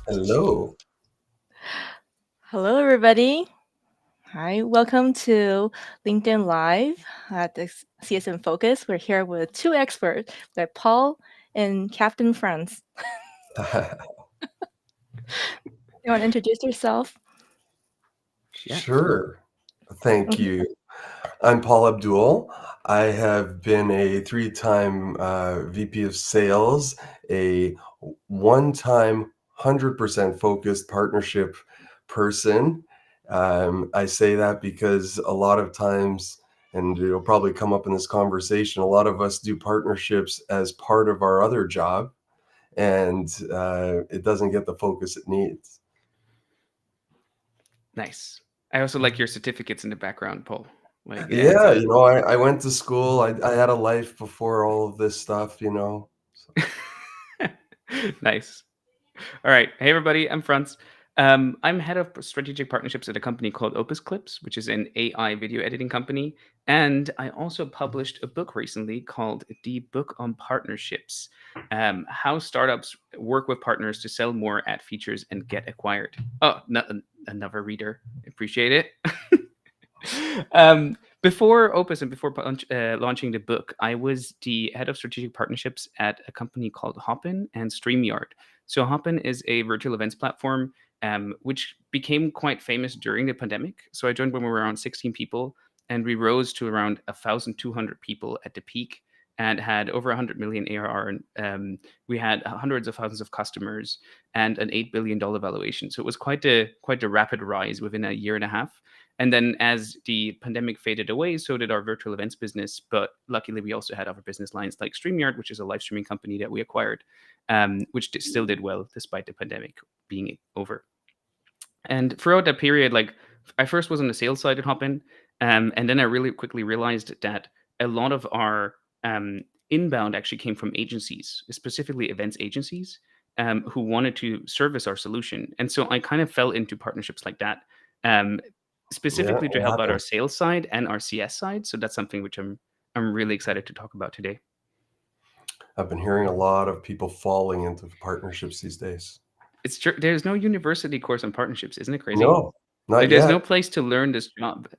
Hello. Hello, everybody. Hi, welcome to LinkedIn Live at the CSM Focus. We're here with two experts, with Paul and Captain Franz. You want to introduce yourself? Yeah. Sure. Thank you. I'm Paul Abdool. I have been a three-time VP of Sales, a one-time 100% focused partnership person. I say that because a lot of times, and it'll probably come up in this conversation, a lot of us do partnerships as part of our other job, and it doesn't get the focus it needs. Nice. I also like your certificates in the background, Paul. Like it adds Yeah, up. I went to school. I had a life before all of this stuff. So. Nice. All right. Hey, everybody. I'm Franz. I'm head of strategic partnerships at a company called OpusClips, which is an AI video editing company. And I also published a book recently called The Book on Partnerships, How Startups Work with Partners to Sell More, Add Features, and Get Acquired. Oh, another reader. Appreciate it. Before Opus and before launching the book, I was the head of strategic partnerships at a company called Hopin and StreamYard. So Hopin is a virtual events platform which became quite famous during the pandemic. So I joined when we were around 16 people, and we rose to around 1,200 people at the peak and had over 100 million ARR. And we had hundreds of thousands of customers and an $8 billion valuation. So it was quite a rapid rise within a year and a half. And then as the pandemic faded away, so did our virtual events business. But luckily, we also had other business lines like StreamYard, which is a live streaming company that we acquired, which still did well despite the pandemic being over. And throughout that period, like I first was on the sales side at Hopin, and then I really quickly realized that a lot of our inbound actually came from agencies, specifically events agencies, who wanted to service our solution. And so I kind of fell into partnerships like that, um, Yeah, specifically to it help out our happens. sales side and our CS side. So that's something which I'm really excited to talk about today. I've been hearing a lot of people falling into partnerships these days. It's true. There's no university course on partnerships, isn't it crazy? No, not Like there's no yet. place to learn this job.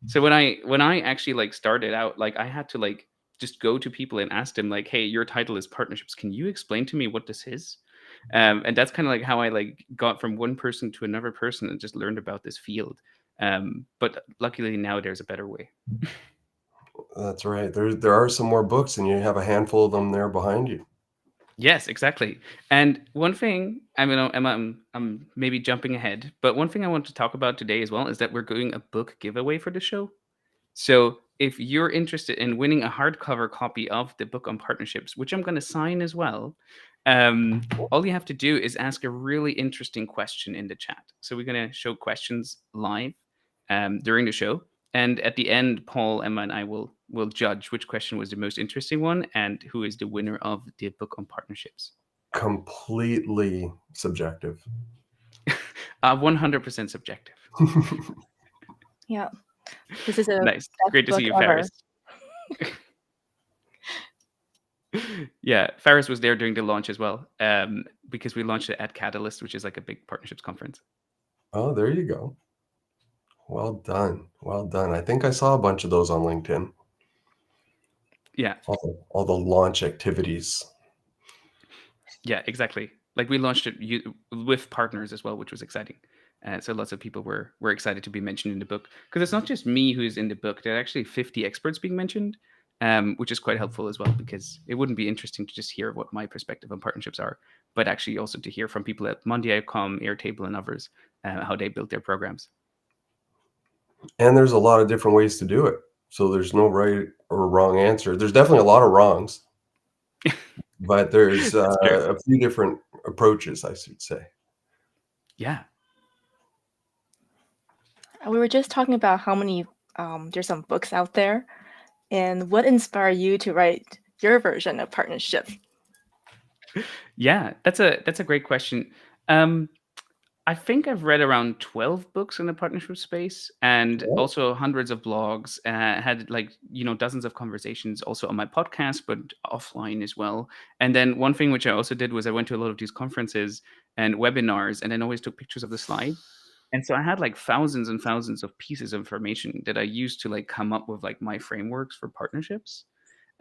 So when I actually like started out, like I had to like just go to people and ask them like, "Hey, your title is partnerships. Can you explain to me what this is?" And that's kind of like how I like got from one person to another person and just learned about this field. But luckily now there's a better way. That's right. There are some more books, and you have a handful of them there behind you. Yes, exactly. And one thing, I mean, I'm maybe jumping ahead, but one thing I want to talk about today as well is that we're doing a book giveaway for the show. So if you're interested in winning a hardcover copy of the book on partnerships, which I'm going to sign as well, all you have to do is ask a really interesting question in the chat. So we're going to show questions live during the show, and at the end, Paul, Emma, and I will judge which question was the most interesting one and who is the winner of the book on partnerships. Completely subjective. 100% subjective. Yeah, this is a Nice. best Great to see book you, ever. Faris. Yeah, Faris was there during the launch as well, because we launched it at Catalyst, which is like a big partnerships conference. Oh, there you go. Well done. Well done. I think I saw a bunch of those on LinkedIn. Yeah, All the launch activities. yeah, exactly. Like we launched it with partners as well, which was exciting. So lots of people were excited to be mentioned in the book because it's not just me who's in the book. There are actually 50 experts being mentioned, which is quite helpful as well because it wouldn't be interesting to just hear what my perspective on partnerships are, but actually also to hear from people at Monday.com, Airtable, and others how they built their programs. And there's a lot of different ways to do it. So there's no right or wrong answer. There's definitely a lot of wrongs, but there's That's true. a few different approaches, I should say. Yeah. We were just talking about how many there's some books out there, and what inspired you to write your version of partnerships? Yeah, that's a great question. Um, I think I've read around 12 books in the partnership space, and Yeah. also hundreds of blogs. Had like dozens of conversations also on my podcast, but offline as well. And then one thing which I also did was I went to a lot of these conferences and webinars, and then always took pictures of the slide. And so I had like thousands and thousands of pieces of information that I used to like come up with like my frameworks for partnerships.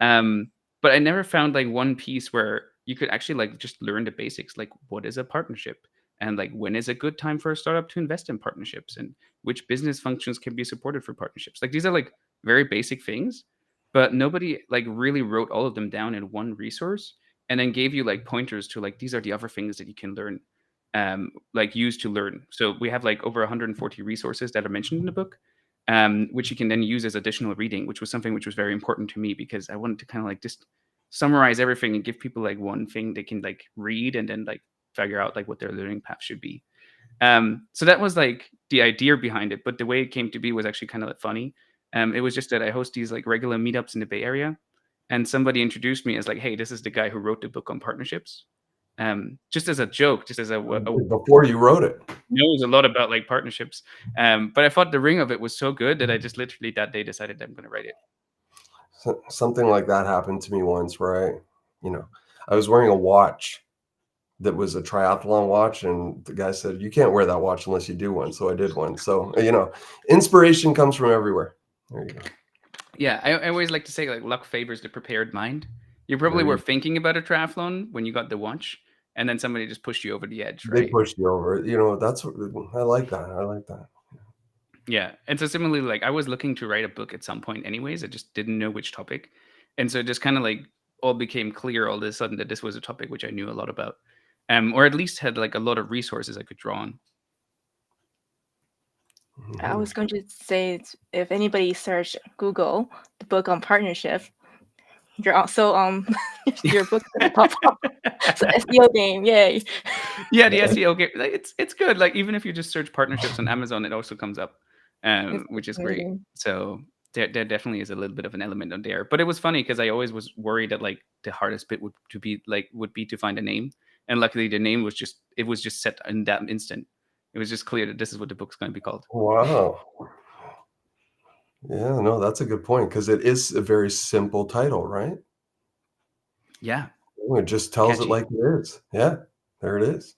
Um, but I never found like one piece where you could actually like just learn the basics, like what is a partnership, and like when is a good time for a startup to invest in partnerships, and which business functions can be supported for partnerships. Like these are like very basic things, but nobody like really wrote all of them down in one resource and then gave you like pointers to like these are the other things that you can learn, like use to learn. So we have like over 140 resources that are mentioned in the book, which you can then use as additional reading, which was something which was very important to me because I wanted to kind of like just summarize everything and give people like one thing they can like read and then like figure out like what their learning path should be. So that was like the idea behind it, but the way it came to be was actually kind of like funny. It was just that I host these like regular meetups in the Bay Area, and somebody introduced me as like, "Hey, this is the guy who wrote the book on partnerships." Just as a joke, just as a Before you wrote it. knows a lot about like partnerships. But I thought the ring of it was so good that I just literally that day decided I'm going to write it. Something like that happened to me once where I was wearing a watch that was a triathlon watch, and the guy said, "You can't wear that watch unless you do one." So I did one. So, inspiration comes from everywhere. There you go. Yeah, I always like to say like luck favors the prepared mind. You probably There were you- thinking about a triathlon when you got the watch, and then somebody just pushed you over the edge, They right? pushed you over. I like that. I like that. Yeah. And so similarly, like I was looking to write a book at some point anyways. I just didn't know which topic. And so it just kind of like all became clear all of a sudden that this was a topic which I knew a lot about. Or at least had like a lot of resources I could draw on. I was going to say, if anybody search Google the book on partnership, you're also your book's gonna pop up. So SEO game, yay! Yeah, the SEO game, like, it's good. Like even if you just search partnerships on Amazon, it also comes up, which is great. Amazing. So there definitely is a little bit of an element on there. But it was funny because I always was worried that like the hardest bit would be to find a name, and luckily the name was just set in that instant. It was just clear that this is what the book's going to be called. Wow. Yeah, no, that's a good point because it is a very simple title, right? Yeah, It just tells it catchy. like it is. Yeah, there it is.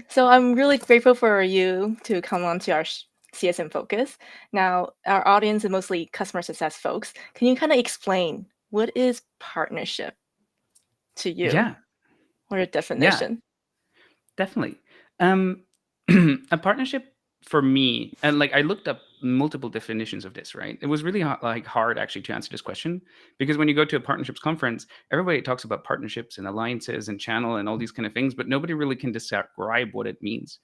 So I'm really grateful for you to come on to our CSM Focus. Now, our audience is mostly customer success folks. Can you kind of explain what is partnership to you? Yeah, Or a definition? definitely. A partnership for me, and like I looked up multiple definitions of this, right? It was really hard actually to answer this question because when you go to a partnerships conference, everybody talks about partnerships and alliances and channel and all these kind of things, but nobody really can describe what it means.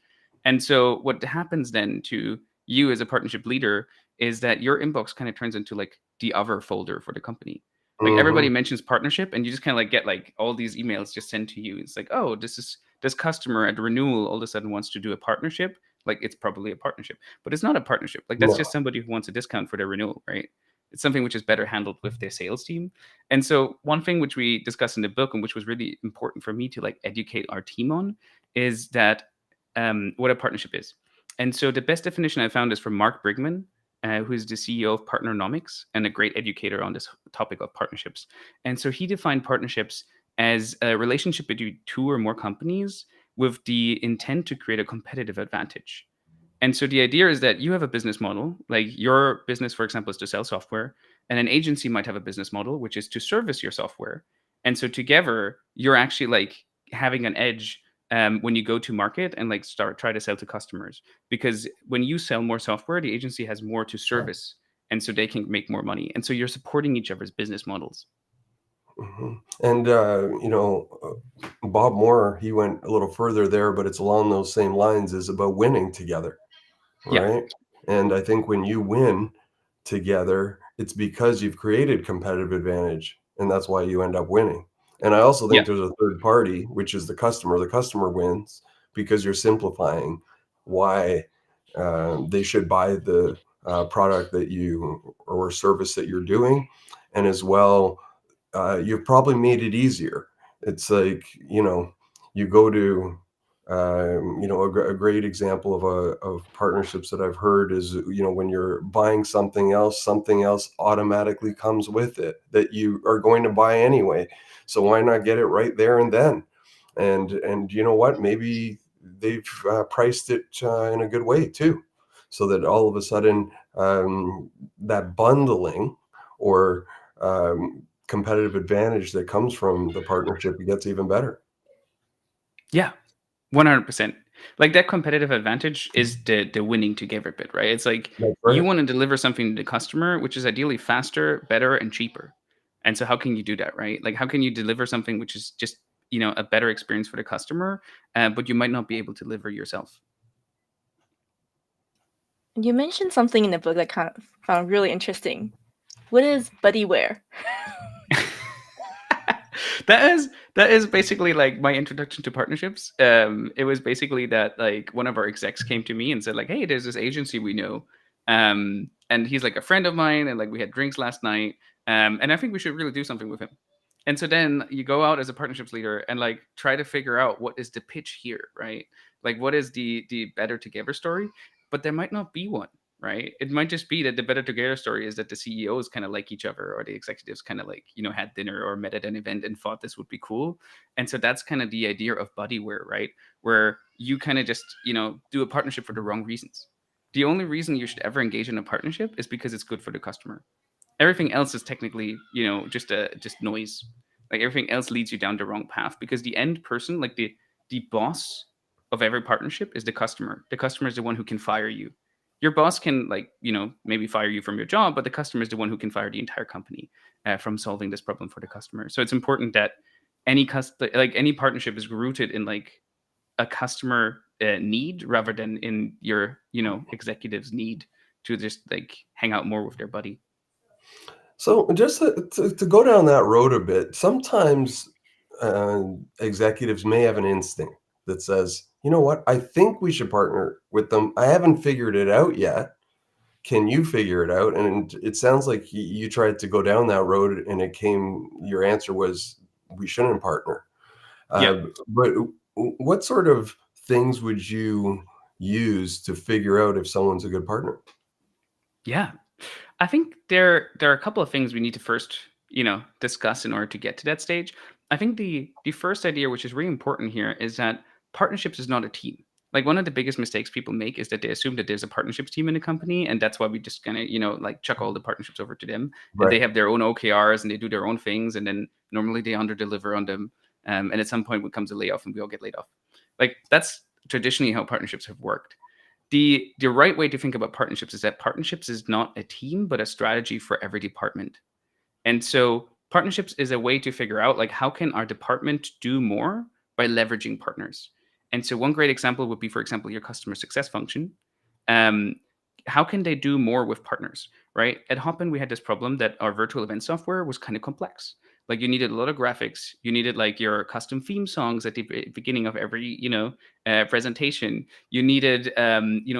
And so what happens then to you as a partnership leader is that your inbox kind of turns into like the other folder for the company. Like everybody mentions partnership and you just kind of like get like all these emails just sent to you. It's like, oh, this customer at renewal all of a sudden wants to do a partnership. Like it's probably a partnership, but it's not a partnership. Like that's No. just somebody who wants a discount for their renewal, right? It's something which is better handled with their sales team. And so one thing which we discuss in the book and which was really important for me to like educate our team on is that what a partnership is. And so the best definition I found is from Mark Brigman, who is the CEO of Partnernomics and a great educator on this topic of partnerships. And so he defined partnerships as a relationship between two or more companies with the intent to create a competitive advantage. And so the idea is that you have a business model, like your business, for example, is to sell software, and an agency might have a business model, which is to service your software. And so together, you're actually like having an edge when you go to market and like try to sell to customers. Because when you sell more software, the agency has more to service, and so they can make more money. And so you're supporting each other's business models. And Bob Moore, he went a little further there, but it's along those same lines, is about winning together, Yeah. right? And I think when you win together, it's because you've created competitive advantage, and that's why you end up winning. And I also think there's a third party, which is the customer. The customer wins because you're simplifying why they should buy the product that you or service that you're doing, and as well, you've probably made it easier. It's like, you you go to a great example of partnerships that I've heard is, when you're buying something else automatically comes with it that you are going to buy anyway. So why not get it right there and then? And you know what? Maybe they've priced it in a good way too, so that all of a sudden that bundling or competitive advantage that comes from the partnership gets even better. Yeah, 100%. Like that competitive advantage is the winning together bit, right? It's like That's you right. want to deliver something to the customer, which is ideally faster, better, and cheaper. And so how can you do that, right? Like how can you deliver something which is just, a better experience for the customer, but you might not be able to deliver yourself. You mentioned something in the book that kind of found really interesting. What is buddyware? that is basically like my introduction to partnerships. It was basically that like one of our execs came to me and said like, hey, there's this agency we know, and he's like a friend of mine, and like we had drinks last night, and I think we should really do something with him. And so then you go out as a partnerships leader and like try to figure out what is the pitch here, right? Like what is the better together story? But there might not be one, right? It might just be that the better together story is that the CEOs kind of like each other, or the executives kind of like, had dinner or met at an event and thought this would be cool. And so that's kind of the idea of buddyware, right? Where you kind of just, do a partnership for the wrong reasons. The only reason you should ever engage in a partnership is because it's good for the customer. Everything else is technically, just noise. Like everything else leads you down the wrong path, because the end person, like the boss of every partnership is the customer. The customer is the one who can fire you. Your boss can like, maybe fire you from your job, but the customer is the one who can fire the entire company from solving this problem for the customer. So it's important that any partnership is rooted in like a customer need rather than in your, executive's need to just like hang out more with their buddy. So just to go down that road a bit, sometimes executives may have an instinct that says, you know what, I think we should partner with them. I haven't figured it out yet. Can you figure it out? And it sounds like you tried to go down that road, and your answer was, we shouldn't partner. Yeah. But what sort of things would you use to figure out if someone's a good partner? Yeah. I think there are a couple of things we need to first, discuss in order to get to that stage. I think the first idea, which is really important here, is that partnerships is not a team. Like one of the biggest mistakes people make is that they assume that there's a partnerships team in a company, and that's why we just kind of, like chuck all the partnerships over to them, and they Right. have their own OKRs and they do their own things, and then normally they under deliver on them, and at some point it comes a layoff and we all get laid off. Like that's traditionally how partnerships have worked. The right way to think about partnerships is that partnerships is not a team, but a strategy for every department. And so partnerships is a way to figure out like how can our department do more by leveraging partners. And so one great example would be, for example, your customer success function. Um, how can they do more with partners, right? At Hopin, we had this problem that our virtual event software was kind of complex. Like you needed a lot of graphics, you needed like your custom theme songs at the beginning of every, presentation. You needed,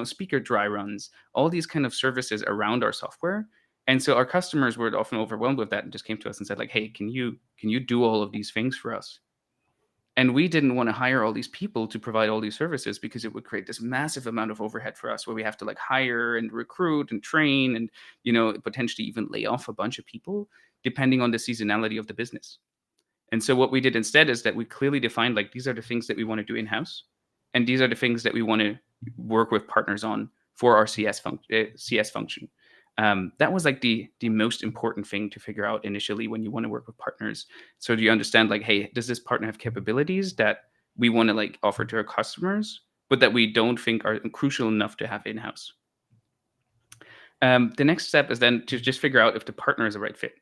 speaker dry runs, all these kind of services around our software. And so our customers were often overwhelmed with that and just came to us and said like, hey, can you do all of these things for us? And we didn't want to hire all these people to provide all these services because it would create this massive amount of overhead for us, where we have to like hire and recruit and train and, potentially even lay off a bunch of people depending on the seasonality of the business. And so what we did instead is that we clearly defined like these are the things that we want to do in-house, and these are the things that we want to work with partners on for our CS function. That was like the most important thing to figure out initially when you want to work with partners. So do you understand like, hey, does this partner have capabilities that we want to like offer to our customers, but that we don't think are crucial enough to have in-house? The next step is then to just figure out if the partner is the right fit.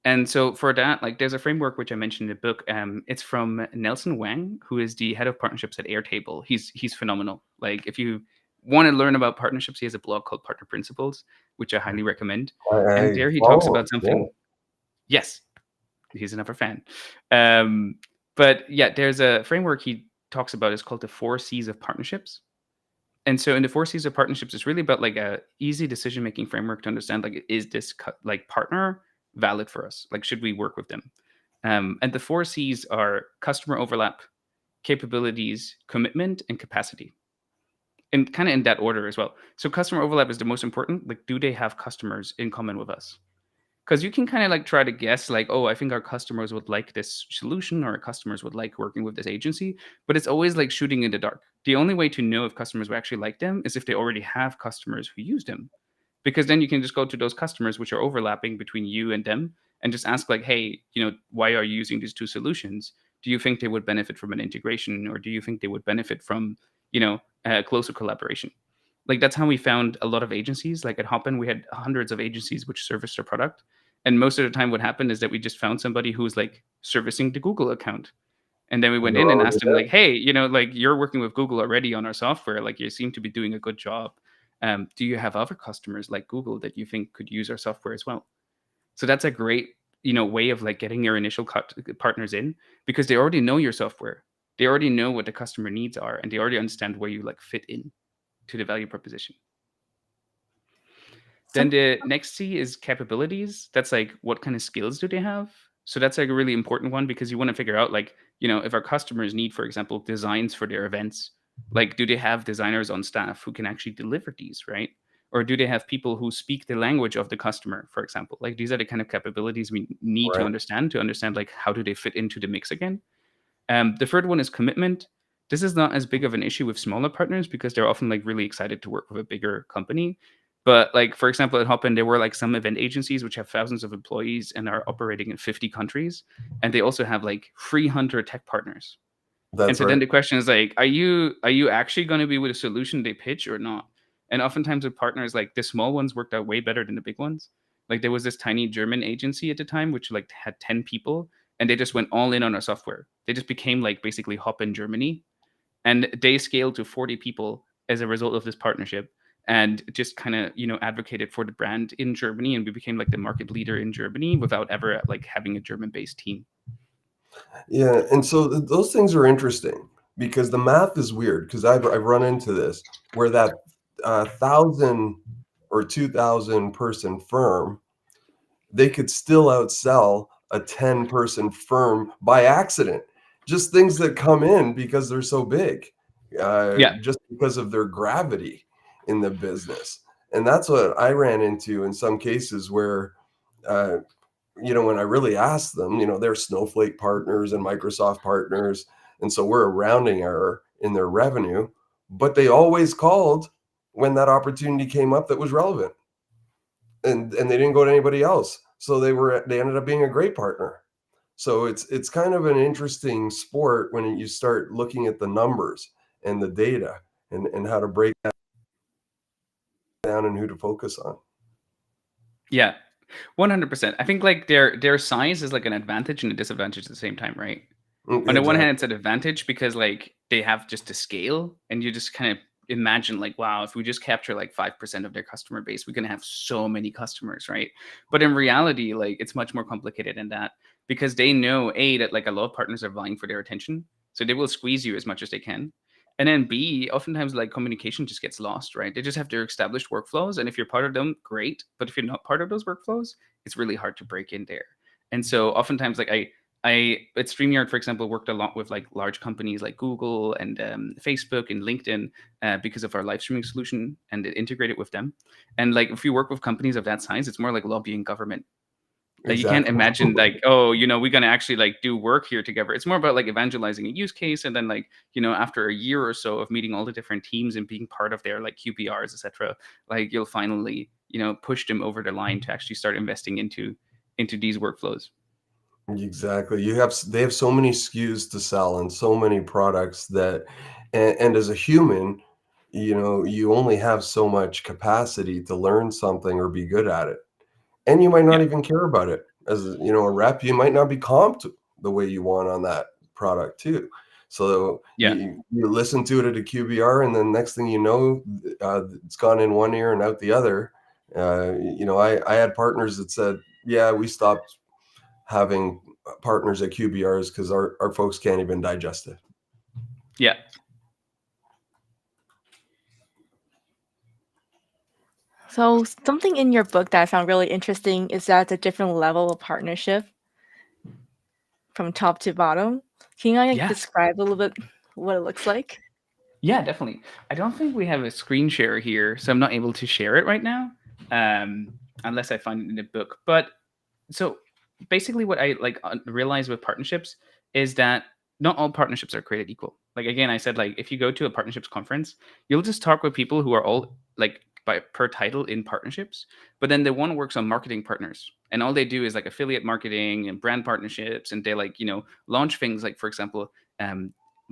And so for that, like there's a framework which I mentioned in the book. It's from Nelson Wang, who is the head of partnerships at Airtable. He's phenomenal. Like if you want to learn about partnerships, he has a blog called Partner Principles, which I highly recommend. And I there he talks follow. about something. Yes, he's another fan. But yeah, there's a framework he talks about. It's called the 4 C's of partnerships. And so in the 4 C's of partnerships, it's really about like a easy decision-making framework to understand, like, is this like partner valid for us? Like, should we work with them? And the 4 C's are customer overlap, capabilities, commitment, and capacity. And kind of in that order as well. So customer overlap is the most important. Like, do they have customers in common with us? Because you can kind of like try to guess, like, oh, I think our customers would like this solution, or our customers would like working with this agency. But it's always like shooting in the dark. The only way to know if customers will actually like them is if they already have customers who use them, because then you can just go to those customers which are overlapping between you and them and just ask, like, hey, why are you using these two solutions? Do you think they would benefit from an integration, or do you think they would benefit from closer collaboration? Like, that's how we found a lot of agencies. Like at Hopin, we had hundreds of agencies which serviced our product, and most of the time what happened is that we just found somebody who was like servicing the Google account. And then we went in and asked them, like, hey, like, you're working with Google already on our software. Like, you seem to be doing a good job. Do you have other customers like Google that you think could use our software as well? So that's a great, way of like getting your initial partners in, because they already know your software. They already know what the customer needs are, and they already understand where you like fit in to the value proposition. Then the next C is capabilities. That's like, what kind of skills do they have? So that's like a really important one, because you want to figure out, like, if our customers need, for example, designs for their events, like, do they have designers on staff who can actually deliver these, right? Or do they have people who speak the language of the customer, for example? Like, these are the kind of capabilities we need to understand like, how do they fit into the mix again? The third one is commitment. This is not as big of an issue with smaller partners, because they're often like really excited to work with a bigger company. But like, for example, at Hopin, there were like some event agencies which have thousands of employees and are operating in 50 countries. And they also have like 300 tech partners. Then the question is like, are you actually going to be with a solution they pitch or not? And oftentimes with partners, like the small ones worked out way better than the big ones. Like, there was this tiny German agency at the time, which like had 10 people, and they just went all in on our software. They just became like basically Hopin Germany. And they scaled to 40 people as a result of this partnership, and just kind of, advocated for the brand in Germany. And we became like the market leader in Germany without ever like having a German-based team. Yeah, and so those things are interesting, because the math is weird, because I've run into this where that 1,000 or 2,000 person firm, they could still outsell a 10-person firm by accident. Just things that come in because they're so big, just because of their gravity in the business. And that's what I ran into in some cases where, when I really asked them, they're Snowflake partners and Microsoft partners. And so we're a rounding error in their revenue, but they always called when that opportunity came up that was relevant. And they didn't go to anybody else. So they ended up being a great partner. So it's kind of an interesting sport when you start looking at the numbers and the data and how to break that down and who to focus on. Yeah, 100%. I think like their size is like an advantage and a disadvantage at the same time, right? On the one hand, it's an advantage because like they have just to scale, and you just kind of imagine like, wow, if we just capture like 5% of their customer base, we're going to have so many customers, right? But in reality, like, it's much more complicated than that, because they know, A, that like a lot of partners are vying for their attention. So they will squeeze you as much as they can. And then B, oftentimes like communication just gets lost, right? They just have their established workflows. And if you're part of them, great. But if you're not part of those workflows, it's really hard to break in there. And so oftentimes, like I at StreamYard, for example, worked a lot with like large companies like Google and Facebook and LinkedIn because of our live streaming solution, and it integrated with them. And like, if you work with companies of that size, it's more like lobbying government. Like, you can't imagine like, oh, we're going to actually like do work here together. It's more about like evangelizing a use case. And then like, after a year or so of meeting all the different teams and being part of their like QBRs, etc., like, you'll finally, push them over the line to actually start investing into these workflows. Exactly. They have so many SKUs to sell and so many products that, and as a human, you only have so much capacity to learn something or be good at it. And you might not even care about it. As a rep, you might not be comped the way you want on that product too. So you listen to it at a QBR, and then next thing you know, it's gone in one ear and out the other. I had partners that said, yeah, we stopped having partners at QBRs because our folks can't even digest it. Yeah. So something in your book that I found really interesting is that the different level of partnership from top to bottom. Can you like Yes. describe a little bit what it looks like? Yeah, definitely. I don't think we have a screen share here, so I'm not able to share it right now, unless I find it in the book. But so basically, what I realize with partnerships is that not all partnerships are created equal. Like again, I said like if you go to a partnerships conference, you'll just talk with people who are all like by per title in partnerships, but then the one works on marketing partners, and all they do is like affiliate marketing and brand partnerships, and they like launch things like for example.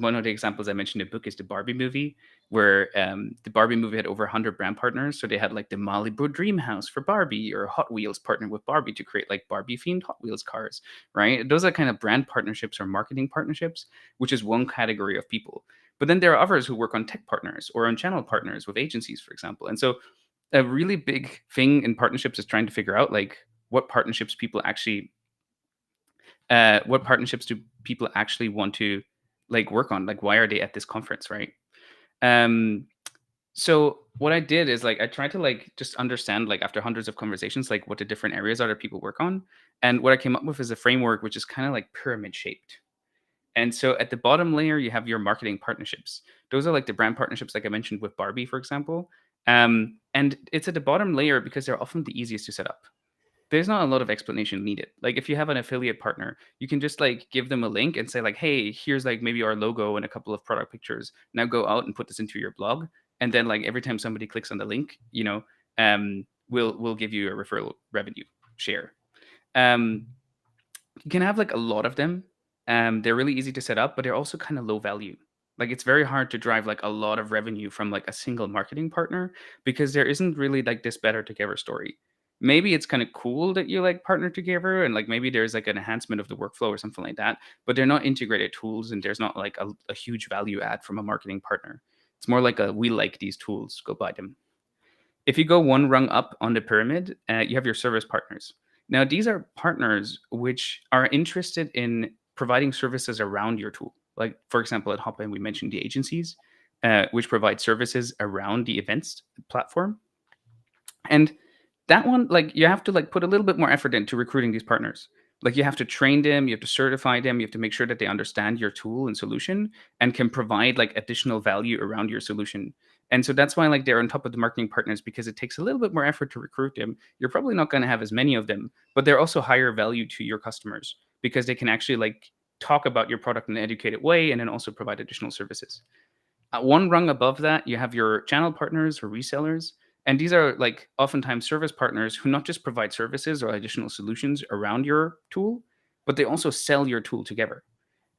One of the examples I mentioned in the book is the Barbie movie, where the Barbie movie had over 100 brand partners. So they had like the Malibu Dream House for Barbie, or Hot Wheels partnered with Barbie to create like Barbie themed Hot Wheels cars, right? Those are kind of brand partnerships or marketing partnerships, which is one category of people. But then there are others who work on tech partners or on channel partners with agencies, for example. And so a really big thing in partnerships is trying to figure out like what partnerships do people actually want to like work on? Like, why are they at this conference, right? So what I did is like I tried to like just understand like after hundreds of conversations like what the different areas are that people work on, and what I came up with is a framework which is kind of like pyramid shaped. And so at the bottom layer you have your marketing partnerships. Those are like the brand partnerships, like I mentioned with Barbie, for example. And it's at the bottom layer because they're often the easiest to set up. There's not a lot of explanation needed. Like if you have an affiliate partner, you can just like give them a link and say like, hey, here's like maybe our logo and a couple of product pictures. Now go out and put this into your blog. And then like every time somebody clicks on the link, we'll give you a referral revenue share. Um, you can have like a lot of them. They're really easy to set up, but they're also kind of low value. Like it's very hard to drive like a lot of revenue from like a single marketing partner because there isn't really like this better together story. Maybe it's kind of cool that you like partner together and like maybe there's like an enhancement of the workflow or something like that, but they're not integrated tools and there's not like a huge value add from a marketing partner. It's more like a we like these tools, go buy them. If you go one rung up on the pyramid, you have your service partners. Now, these are partners which are interested in providing services around your tool. Like, for example, at Hopin, we mentioned the agencies, which provide services around the events platform. And that one, like, you have to like put a little bit more effort into recruiting these partners. Like, you have to train them, you have to certify them, you have to make sure that they understand your tool and solution and can provide like additional value around your solution. And so that's why like they're on top of the marketing partners because it takes a little bit more effort to recruit them. You're probably not going to have as many of them, but they're also higher value to your customers because they can actually like talk about your product in an educated way and then also provide additional services. One rung above that, you have your channel partners or resellers. And these are like oftentimes service partners who not just provide services or additional solutions around your tool, but they also sell your tool together.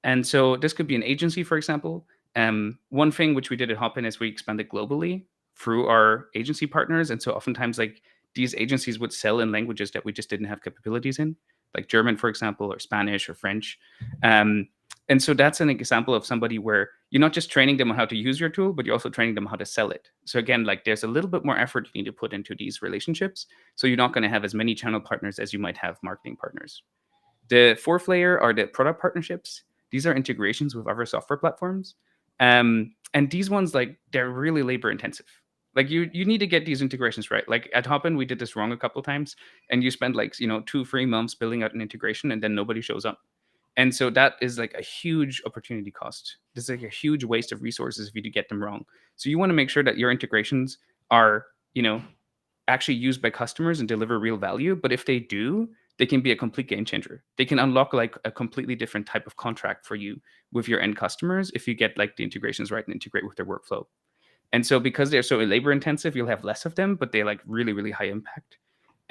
And so this could be an agency, for example. One thing which we did at Hopin is we expanded globally through our agency partners. And so oftentimes like these agencies would sell in languages that we just didn't have capabilities in, like German, for example, or Spanish or French. And so that's an example of somebody where you're not just training them on how to use your tool, but you're also training them how to sell it. So again, like there's a little bit more effort you need to put into these relationships. So you're not going to have as many channel partners as you might have marketing partners. The fourth layer are the product partnerships. These are integrations with other software platforms. And these ones, like, they're really labor intensive. Like you need to get these integrations right. Like at Hopin, we did this wrong a couple of times, and you spend like 2-3 months building out an integration, and then nobody shows up. And so that is like a huge opportunity cost. This is like a huge waste of resources if you do get them wrong. So you want to make sure that your integrations are, actually used by customers and deliver real value. But if they do, they can be a complete game changer. They can unlock like a completely different type of contract for you with your end customers if you get like the integrations right and integrate with their workflow. And so because they're so labor intensive, you'll have less of them, but they're like really, really high impact.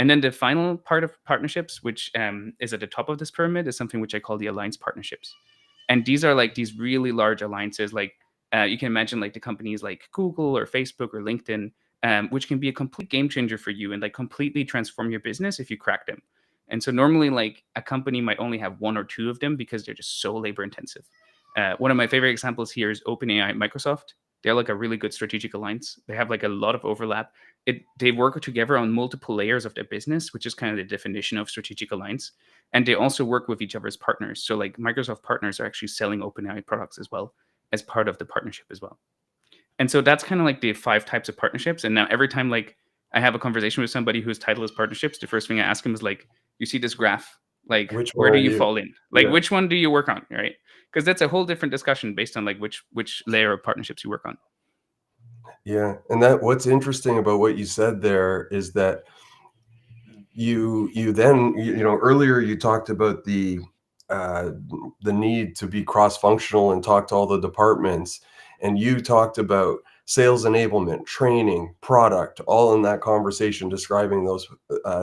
And then the final part of partnerships, which is at the top of this pyramid, is something which I call the alliance partnerships. And these are like these really large alliances. Like you can imagine like the companies like Google or Facebook or LinkedIn, which can be a complete game changer for you and like completely transform your business if you crack them. And so normally like a company might only have 1 or 2 of them because they're just so labor intensive. One of my favorite examples here is OpenAI and Microsoft. They're like a really good strategic alliance. They have like a lot of overlap. They work together on multiple layers of their business, which is kind of the definition of strategic alliance. And they also work with each other's partners. So like Microsoft partners are actually selling OpenAI products as well as part of the partnership as well. And so that's kind of like the 5 types of partnerships. And now every time like I have a conversation with somebody whose title is partnerships, the first thing I ask them is like, you see this graph? Like, Which where one do are you you? fall in? Like, Yeah. which one do you work on, right? Because that's a whole different discussion based on like which layer of partnerships you work on. Yeah, and that what's interesting about what you said there is that you then earlier you talked about uh, the need to be cross-functional and talk to all the departments, and you talked about sales enablement, training, product, all in that conversation describing those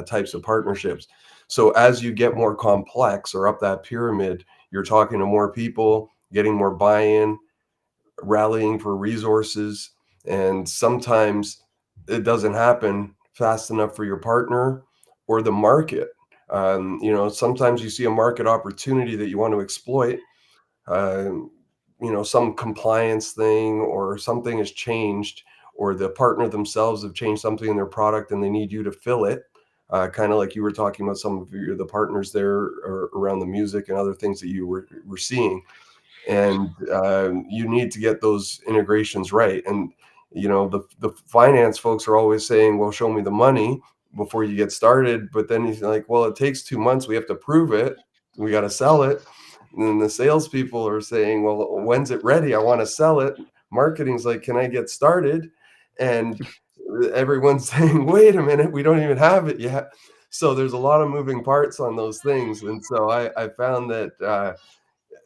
types of partnerships. So as you get more complex or up that pyramid, you're talking to more people, getting more buy-in, rallying for resources, and sometimes it doesn't happen fast enough for your partner or the market. Sometimes you see a market opportunity that you want to exploit. um, some compliance thing or something has changed, or the partner themselves have changed something in their product and they need you to fill it, kind of like you were talking about some of the partners there around the music and other things that you were seeing. And you need to get those integrations right. And the finance folks are always saying, well, show me the money before you get started. But then he's like, well, it takes 2 months, we have to prove it, we got to sell it. And then the salespeople are saying, well, when's it ready, I want to sell it. Marketing's like, can I get started? And everyone's saying, wait a minute, we don't even have it yet. So there's a lot of moving parts on those things. And so I found that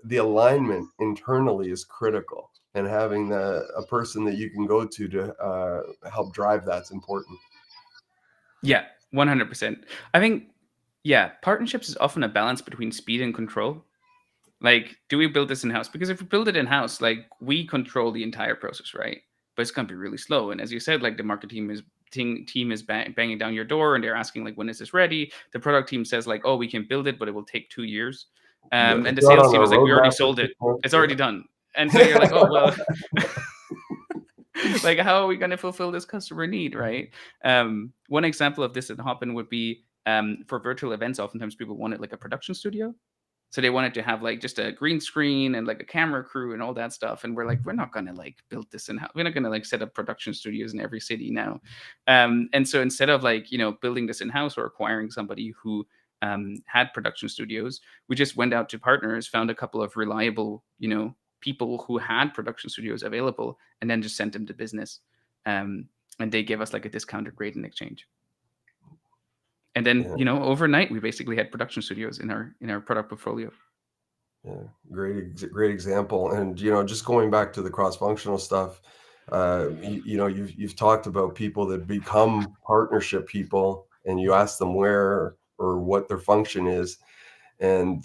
the alignment internally is critical, and having a person that you can go to help drive that's important. Yeah, 100%. I think, yeah, partnerships is often a balance between speed and control. Like, do we build this in house? Because if we build it in house, like, we control the entire process, right? But it's gonna be really slow. And as you said, like, the market team is banging down your door, and they're asking like, when is this ready? The product team says like, oh, we can build it, but it will take 2 years. And It's the not sales on team our is like, we already roadmap for sold it. 6 months. It's already done. And so you're like, oh well, like, how are we going to fulfill this customer need, right? One example of this at Hopin would be, for virtual events, oftentimes people wanted like a production studio. So they wanted to have like just a green screen and like a camera crew and all that stuff. And we're like, we're not gonna like build this in house. We're not gonna like set up production studios in every city now. And so instead of like, building this in house or acquiring somebody who had production studios, we just went out to partners, found a couple of reliable, people who had production studios available, and then just sent them to business. And they gave us like a discounted rate in exchange. And then, Yeah, overnight, we basically had production studios in our product portfolio. yeah, great example. And just going back to the cross-functional stuff, you've talked about people that become partnership people, and you ask them where or what their function is. And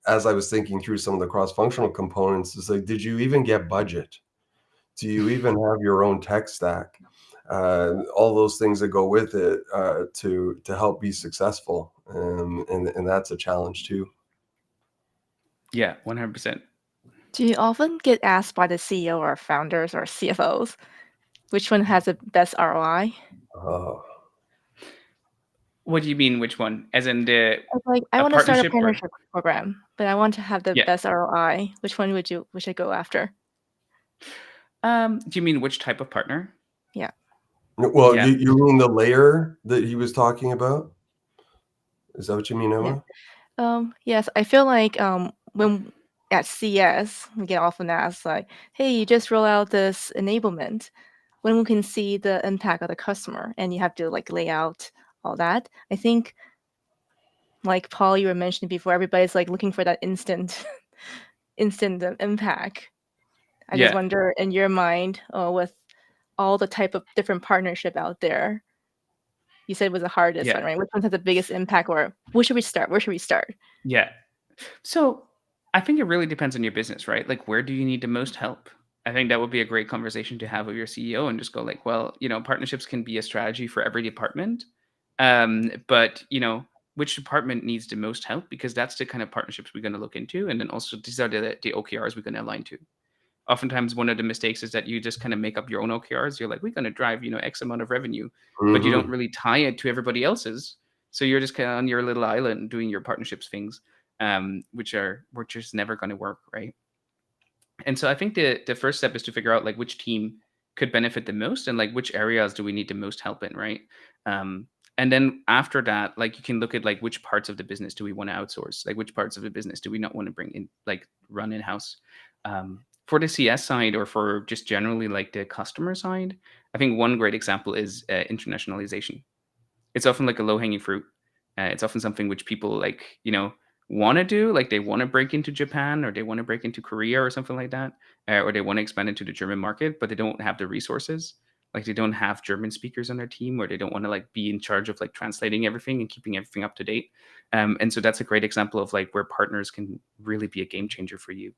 as I was thinking through some of the cross-functional components, it's like, did you even get budget? Do you even have your own tech stack? All those things that go with it to help be successful, and that's a challenge too. Yeah, 100%. Do you often get asked by the CEO or founders or CFOs which one has the best ROI? Oh, What do you mean, which one? As in the I was like, I a want to start a partnership, or partnership program, but I want to have the yeah? best ROI. Which one would I go after? Do you mean which type of partner? Yeah. well, Yeah, you mean the layer that he was talking about? Is that what you mean, Yeah. Emma? Yes, I feel like when at CS we get often asked like, "Hey, you just roll out this enablement. When we can see the impact of the customer?" And you have to like lay out all that. I think, like Paul, you were mentioning before, everybody's like looking for that instant impact. I just yeah, wonder, in your mind, with all the type of different partnership out there, you said was the hardest yeah, one, right? Which one has the biggest impact, or where should we start? Where should we start? yeah. So I think it really depends on your business, right? Like, where do you need the most help? I think that would be a great conversation to have with your CEO, and just go like, well, partnerships can be a strategy for every department. But which department needs the most help? Because that's the kind of partnerships we're going to look into. And then also, these are the OKRs we're going to align to. Oftentimes, one of the mistakes is that you just kind of make up your own OKRs. You're like, we're going to drive, X amount of revenue, but you don't Hmm. really tie it to everybody else's. So you're just kind of on your little island doing your partnerships things, which are just never going to work, right? And so I think the first step is to figure out like which team could benefit the most, and like which areas do we need the most help in, right? And then after that, like you can look at like which parts of the business do we want to outsource, like which parts of the business do we not want to bring in, like run in house. For the CS side, or for just generally like the customer side, I think one great example is internationalization. It's often like a low hanging fruit. It's often something which people like, want to do. Like they want to break into Japan, or they want to break into Korea or something like that, or they want to expand into the German market, but they don't have the resources. Like they don't have German speakers on their team, or they don't want to like be in charge of like translating everything and keeping everything up to date. And so that's a great example of like where partners can really be a game changer for you.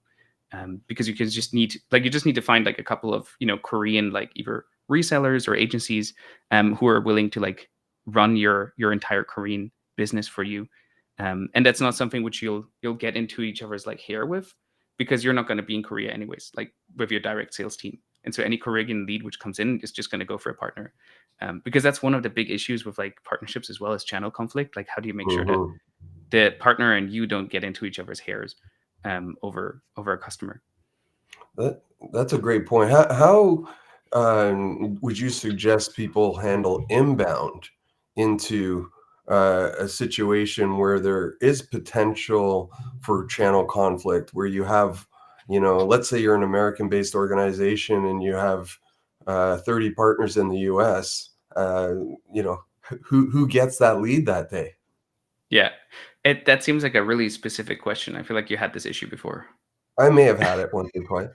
Because you can just need you just need to find like a couple of Korean like either resellers or agencies who are willing to like run your entire Korean business for you. And that's not something which you'll get into each other's like hair with, because you're not going to be in Korea anyways, like with your direct sales team. And so any Korean lead which comes in is just going to go for a partner, because that's one of the big issues with like partnerships as well as channel conflict. Like how do you make sure that the partner and you don't get into each other's hairs over a customer? That's a great point. How would you suggest people handle inbound into a situation where there is potential for channel conflict, where you have, let's say you're an American-based organization and you have 30 partners in the US, who gets that lead that day? Yeah, that seems like a really specific question. I feel like you had this issue before. I may have had it once or twice.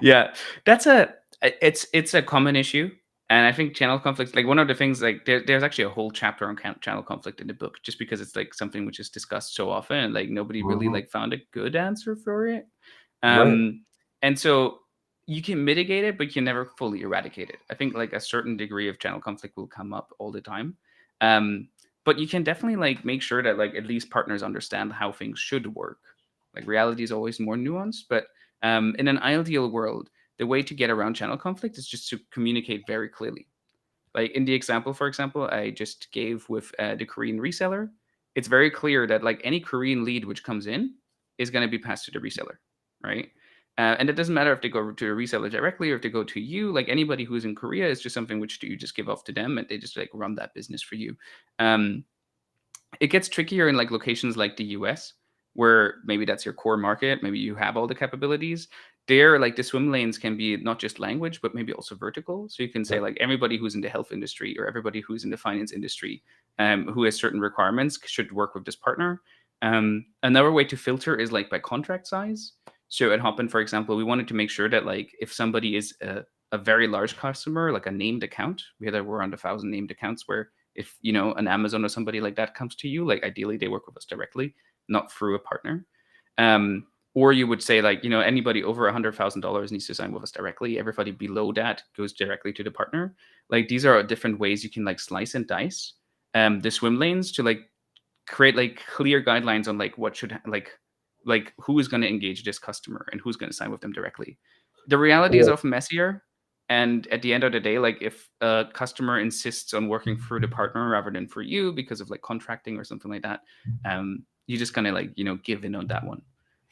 Yeah, it's a common issue. And I think channel conflicts, like one of the things, like there's actually a whole chapter on channel conflict in the book, just because it's like something which is discussed so often, and like nobody really like found a good answer for it. Right. And so you can mitigate it, but you can never fully eradicate it. I think like a certain degree of channel conflict will come up all the time. But you can definitely like make sure that like at least partners understand how things should work. Like reality is always more nuanced, but in an ideal world, the way to get around channel conflict is just to communicate very clearly. Like in the example, for example, I just gave with the Korean reseller, it's very clear that like any Korean lead which comes in is going to be passed to the reseller, right? And it doesn't matter if they go to a reseller directly or if they go to you. Like anybody who's in Korea is just something which you just give off to them, and they just like run that business for you. It gets trickier in like locations like the US, where maybe that's your core market, maybe you have all the capabilities. There, like the swim lanes can be not just language, but maybe also vertical. So you can say like everybody who's in the health industry or everybody who's in the finance industry, who has certain requirements, should work with this partner. Another way to filter is like by contract size. So at Hopin, for example, we wanted to make sure that like if somebody is a very large customer, like a named account, we're around 1,000 named accounts, where if an Amazon or somebody like that comes to you, like ideally they work with us directly, not through a partner. Or you would say like, anybody over $100,000 needs to sign with us directly. Everybody below that goes directly to the partner. Like these are different ways you can like slice and dice the swim lanes to like create like clear guidelines on like what should like who is going to engage this customer and who's going to sign with them directly. The reality is often messier. And at the end of the day, like if a customer insists on working through the partner rather than for you because of like contracting or something like that, you just kind of like, give in on that one.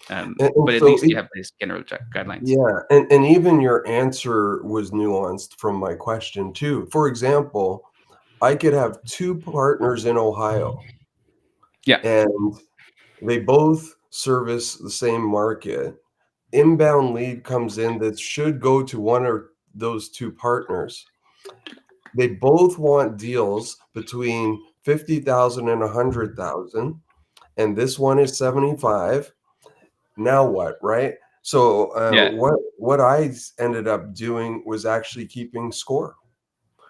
But at so least you have these general guidelines. Yeah, and even your answer was nuanced from my question too. For example, I could have two partners in Ohio, Yeah. and they both service the same market. Inbound lead comes in that should go to one or those two partners. They both want deals between 50,000 and 100,000, and this one is 75. Now what, right? So Yeah. what I ended up doing was actually keeping score.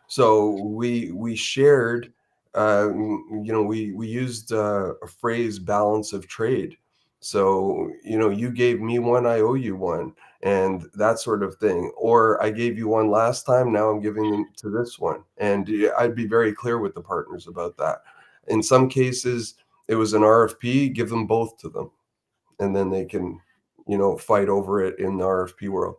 So we shared, we used a phrase balance of trade. So you gave me one, I owe you one, and that sort of thing. Or I gave you one last time, now I'm giving them to this one. And I'd be very clear with the partners about that. In some cases, it was an RFP, give them both to them, and then they can, fight over it in the RFP world.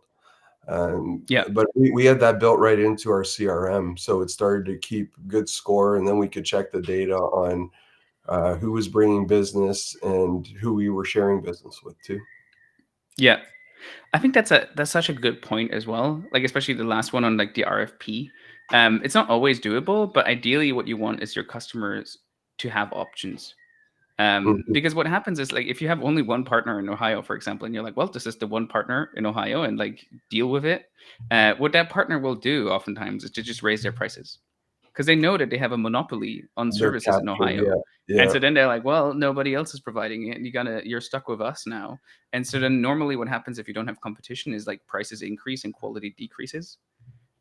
Yeah. But we had that built right into our CRM, so it started to keep good score, and then we could check the data on who was bringing business and who we were sharing business with too. Yeah. I think that's such a good point as well. Like especially the last one on like the RFP. It's not always doable, but ideally what you want is your customers to have options. Mhm. Because what happens is, like, if you have only one partner in Ohio, for example, and you're like, well, this is the one partner in Ohio, and like deal with it. What that partner will do oftentimes is to just raise their prices because they know that they have a monopoly on They're services in captured, Ohio. yeah, And yeah. so then they're like, well, nobody else is providing it, and you're stuck with us now. And so then normally what happens if you don't have competition is like prices increase and quality decreases.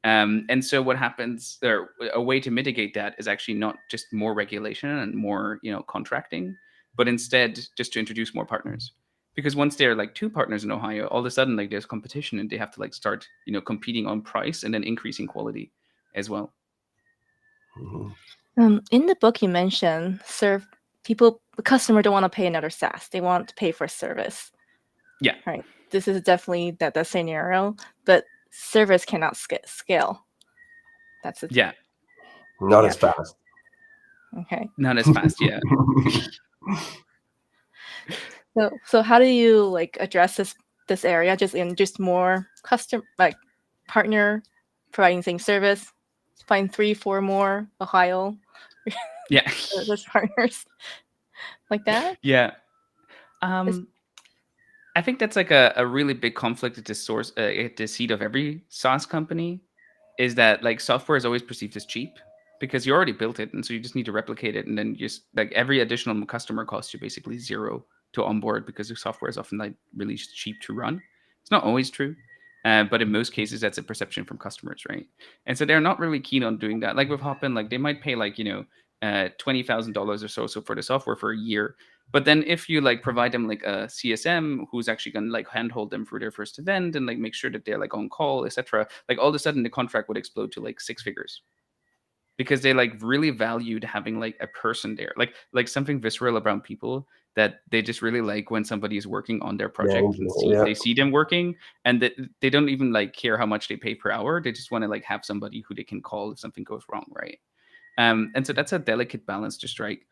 And so what happens there, a way to mitigate that is actually not just more regulation and more, contracting, but instead just to introduce more partners. Because once there are like two partners in Ohio, all of a sudden like there's competition and they have to like start, competing on price and then increasing quality as well. Mhm. In the book, you mentioned the customer don't want to pay another SaaS. They want to pay for service. Yeah. Right. This is definitely that scenario, but service cannot scale. That's it. Yeah. Not Yeah. as fast. Okay. Not as fast. Yeah. So how do you like address this area just more custom like partner providing same service, find 3-4 more Ohio Yeah. service partners like that? Yeah. It's, I think that's like a really big conflict at the seat of every SaaS company, is that like software is always perceived as cheap because you already built it, and so you just need to replicate it, and then just like every additional customer costs you basically zero to onboard because the software is often like really cheap to run. It's not always true, but in most cases that's a perception from customers, right? And so they're not really keen on doing that. Like with Hopin, like they might pay like $20,000 or so for the software for a year. But then if you like provide them like a CSM who's actually gonna like handhold them through their first event and like make sure that they're like on call, etc., like all of a sudden the contract would explode to like six figures because they like really valued having like a person there, like something visceral about people that they just really like when somebody is working on their project and Yeah. they see them working, and that they don't even like care how much they pay per hour. They just want to like have somebody who they can call if something goes wrong, right? And so that's a delicate balance to strike,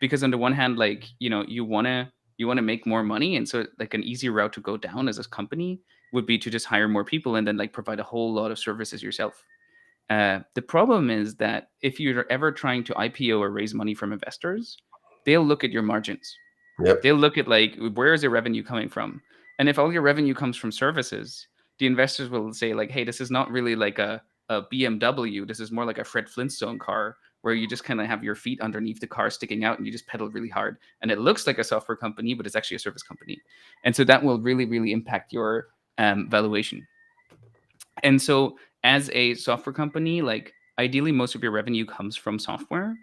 because on the one hand, like you want to make more money, and so like an easy route to go down as a company would be to just hire more people and then like provide a whole lot of services yourself. The problem is that if you're ever trying to IPO or raise money from investors, they'll look at your margins. Yep. They'll look at like, where is your revenue coming from? And if all your revenue comes from services, the investors will say like, hey, this is not really like a BMW. This is more like a Fred Flintstone car where you just kind of have your feet underneath the car sticking out and you just pedal really hard. And it looks like a software company, but it's actually a service company. And so that will really, really impact your valuation. And so as a software company, like ideally most of your revenue comes from software,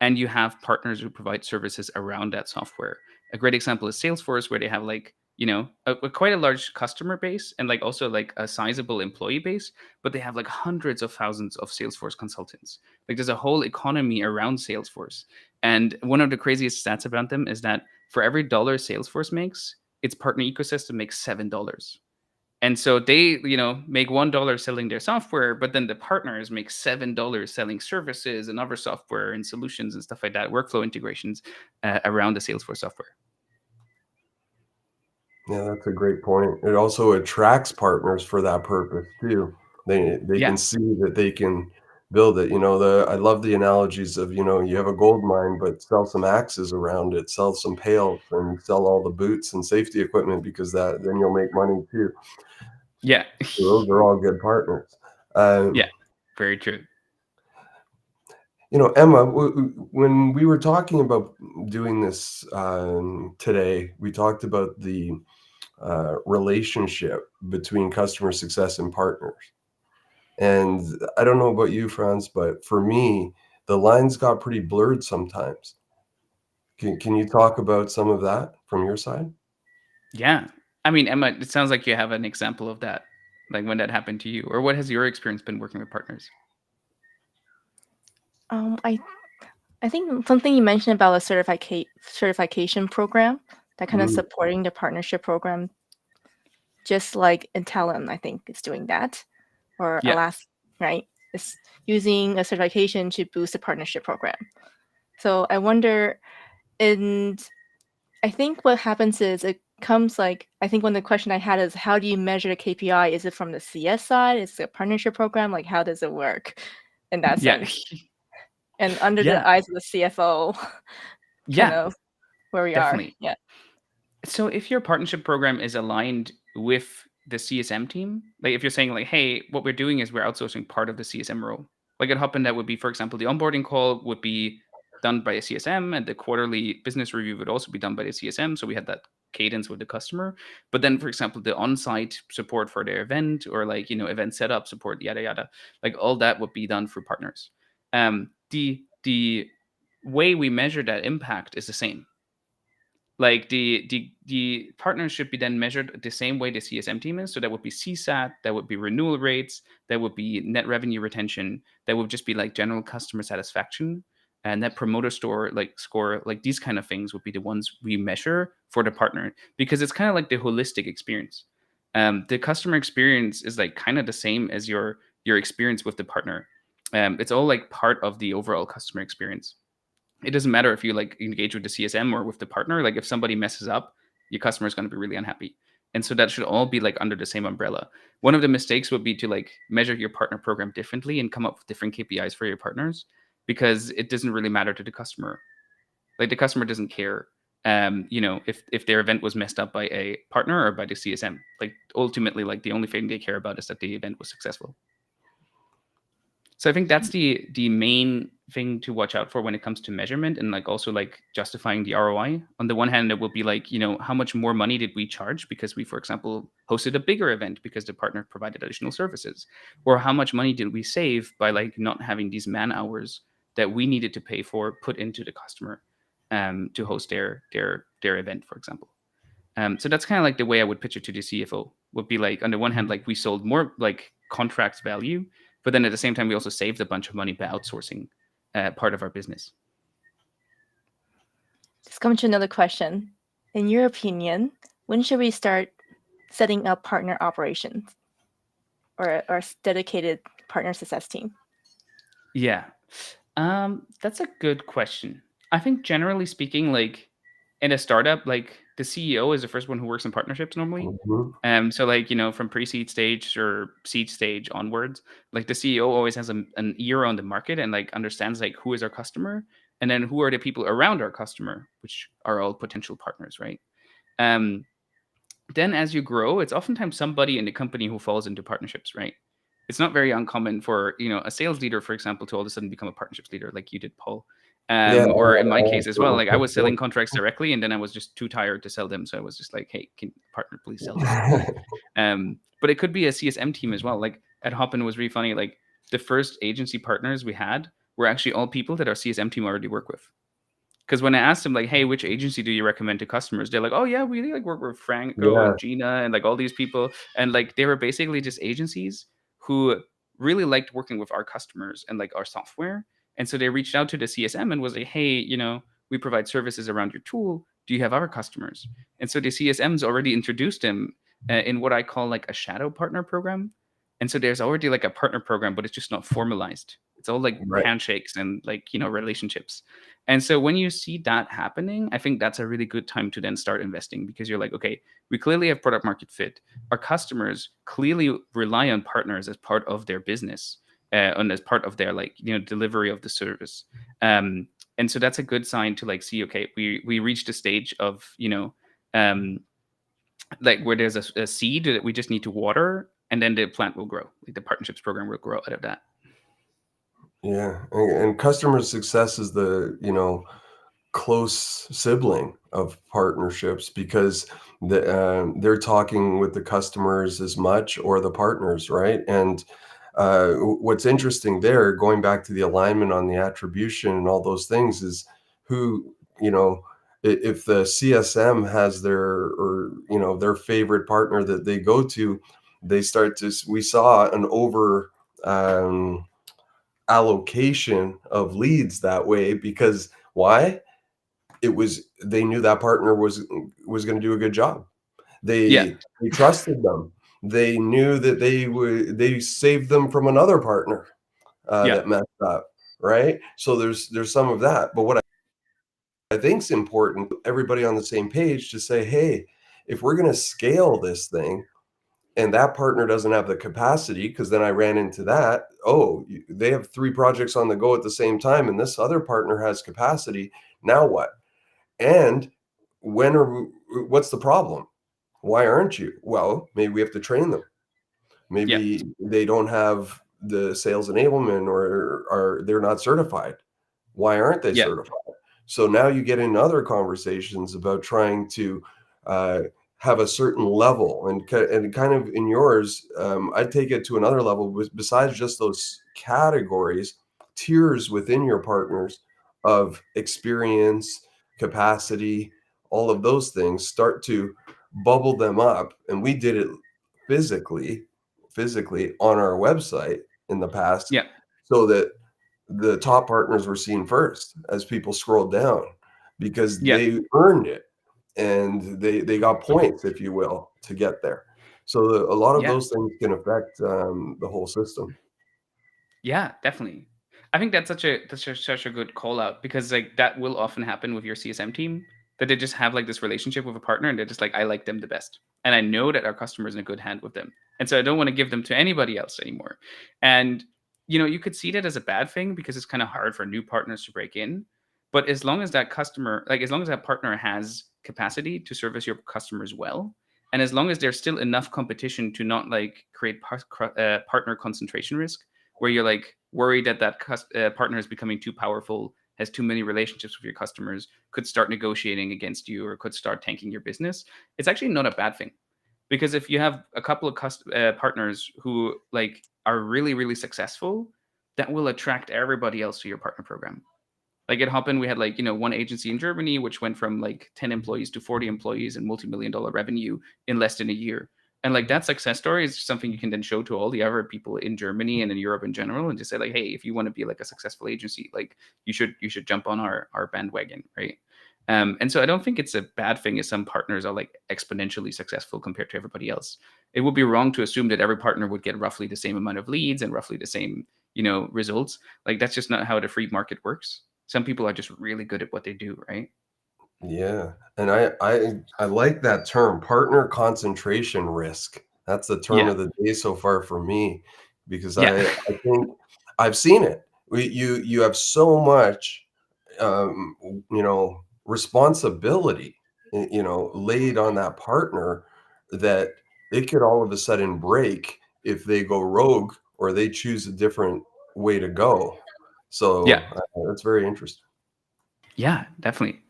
and you have partners who provide services around that software. A great example is Salesforce, where they have like, a quite a large customer base and like also like a sizable employee base, but they have like hundreds of thousands of Salesforce consultants. Like there's a whole economy around Salesforce. And one of the craziest stats about them is that for every dollar Salesforce makes, its partner ecosystem makes $7. And so they, make $1 selling their software, but then the partners make $7 selling services and other software and solutions and stuff like that, workflow integrations around the Salesforce software. Yeah, that's a great point. It also attracts partners for that purpose too. They Yeah. can see that they can build it. I love the analogies of, you have a gold mine, but sell some axes around it, sell some pails, and sell all the boots and safety equipment because then you'll make money too. Yeah. So those are all good partners. Yeah. Very true. Emma, when we were talking about doing this today, we talked about the relationship between customer success and partners. And I don't know about you, Franz, but for me, the lines got pretty blurred sometimes. Can you talk about some of that from your side? Yeah. I mean, Emma, it sounds like you have an example of that, like when that happened to you, or what has your experience been working with partners? I think something you mentioned about a certification program that kind of Mm, supporting the partnership program, just like Intellium, I think is doing that, or Yeah. Alas, right? It's using a certification to boost the partnership program. So I wonder, and I think what happens is it comes like, I think when the question I had is, how do you measure the KPI? Is it from the CS side? Is it a partnership program? Like, how does it work in that Yeah. sense? And under Yeah. the eyes of the CFO, kind Yeah, of where we are. definitely. Yeah. So if your partnership program is aligned with the CSM team, like if you're saying like, hey, what we're doing is we're outsourcing part of the CSM role. Like at Hopin, that would be, for example, the onboarding call would be done by a CSM, and the quarterly business review would also be done by the CSM. So we had that cadence with the customer. But then, for example, the on-site support for their event, or like, event setup support, yada yada, like all that would be done through partners. The way we measure that impact is the same. Like the partners should be then measured the same way the CSM team is. So that would be CSAT, that would be renewal rates, that would be net revenue retention, that would just be like general customer satisfaction, and net promoter score, like these kind of things would be the ones we measure for the partner, because it's kind of like the holistic experience. The customer experience is like kind of the same as your experience with the partner. It's all like part of the overall customer experience. It doesn't matter if you like engage with the CSM or with the partner. Like if somebody messes up, your customer is going to be really unhappy. And so that should all be like under the same umbrella. One of the mistakes would be to like measure your partner program differently and come up with different KPIs for your partners, because it doesn't really matter to the customer. Like the customer doesn't care, if their event was messed up by a partner or by the CSM. Like ultimately, like the only thing they care about is that the event was successful. So I think that's the main thing to watch out for when it comes to measurement, and like also like justifying the ROI. On the one hand, it will be like, how much more money did we charge because we, for example, hosted a bigger event because the partner provided additional services, or how much money did we save by like not having these man hours that we needed to pay for put into the customer to host their event, for example. So that's kind of like the way I would pitch it to the CFO. Would be like, on the one hand, like we sold more like contract value, but then at the same time, we also saved a bunch of money by outsourcing part of our business. Just coming to another question. In your opinion, when should we start setting up partner operations or dedicated partner success team? Yeah, that's a good question. I think generally speaking, like in a startup, like the CEO is the first one who works in partnerships normally. So like, from pre-seed stage or seed stage onwards, like the CEO always has an ear on the market and like understands like who is our customer, and then who are the people around our customer, which are all potential partners, right? Then as you grow, it's oftentimes somebody in the company who falls into partnerships, right? It's not very uncommon for, a sales leader, for example, to all of a sudden become a partnerships leader like you did, Paul. Yeah. Or in my case as well, like I was selling contracts directly, and then I was just too tired to sell them. So I was just like, hey, can partner please sell them? But it could be a CSM team as well. Like at Hopin was really funny. Like the first agency partners we had were actually all people that our CSM team already work with. Because when I asked them like, hey, which agency do you recommend to customers? They're like, oh yeah, we like work with Franco Yeah. and Gina and like all these people. And like they were basically just agencies who really liked working with our customers and like our software. And so they reached out to the CSM and was like, hey, we provide services around your tool. Do you have our customers? And so the CSMs already introduced them in what I call like a shadow partner program. And so there's already like a partner program, but it's just not formalized. It's all like Right. handshakes and like, relationships. And so when you see that happening, I think that's a really good time to then start investing, because you're like, okay, we clearly have product market fit. Our customers clearly rely on partners as part of their business and as part of their like, delivery of the service. And so that's a good sign to like see, okay, we reached a stage of, like where there's a seed that we just need to water, and then the plant will grow. Like the partnerships program will grow out of that. Yeah. And customer success is the, close sibling of partnerships, because they're talking with the customers as much, or the partners, right? And what's interesting there, going back to the alignment on the attribution and all those things, is who, if the CSM has their favorite partner that they go to, we saw an over allocation of leads that way. Because why? They knew that partner was going to do a good job. They trusted them. They knew that they saved them from another partner that messed up, right? So there's some of that. But what I think it's important everybody on the same page to say, hey, if we're going to scale this thing and that partner doesn't have the capacity, because then I ran into that, oh, they have 3 projects on the go at the same time and this other partner has capacity. Now what? And what's the problem? Why aren't you? Well, maybe we have to train them. Maybe they don't have the sales enablement or they're not certified. Why aren't they certified? So now you get into other conversations about trying to have a certain level and kind of in yours, I'd take it to another level besides just those categories, tiers within your partners of experience, capacity, all of those things start to bubble them up. And we did it physically on our website in the past so that the top partners were seen first as people scrolled down because they earned it and they got points, if you will, to get there. So a lot of those things can affect the whole system. Yeah, definitely. I think that's such a good call out because like that will often happen with your CSM team, that they just have like this relationship with a partner and they're just like, I like them the best. And I know that our customer's in a good hand with them. And so I don't want to give them to anybody else anymore. And you could see that as a bad thing because it's kind of hard for new partners to break in. But as long as that partner has capacity to service your customers well, and as long as there's still enough competition to not like create partner concentration risk, where you're like worried that partner is becoming too powerful, has too many relationships with your customers, could start negotiating against you, or could start tanking your business, it's actually not a bad thing. Because if you have a couple of partners who like are really, really successful, that will attract everybody else to your partner program. Like at Hopin, we had like, one agency in Germany, which went from like 10 employees to 40 employees and multi-million-dollar revenue in less than a year. And like that success story is something you can then show to all the other people in Germany and in Europe in general, and just say like, hey, if you want to be like a successful agency, like you should jump on our bandwagon, right? And so I don't think it's a bad thing if some partners are like exponentially successful compared to everybody else. It would be wrong to assume that every partner would get roughly the same amount of leads and roughly the same, results. Like that's just not how the free market works. Some people are just really good at what they do, right? Yeah. And I like that term, partner concentration risk. That's the term of the day so far for me, because I think I've seen it. You have so much responsibility, laid on that partner that it could all of a sudden break if they go rogue or they choose a different way to go. So that's very interesting. Yeah, definitely.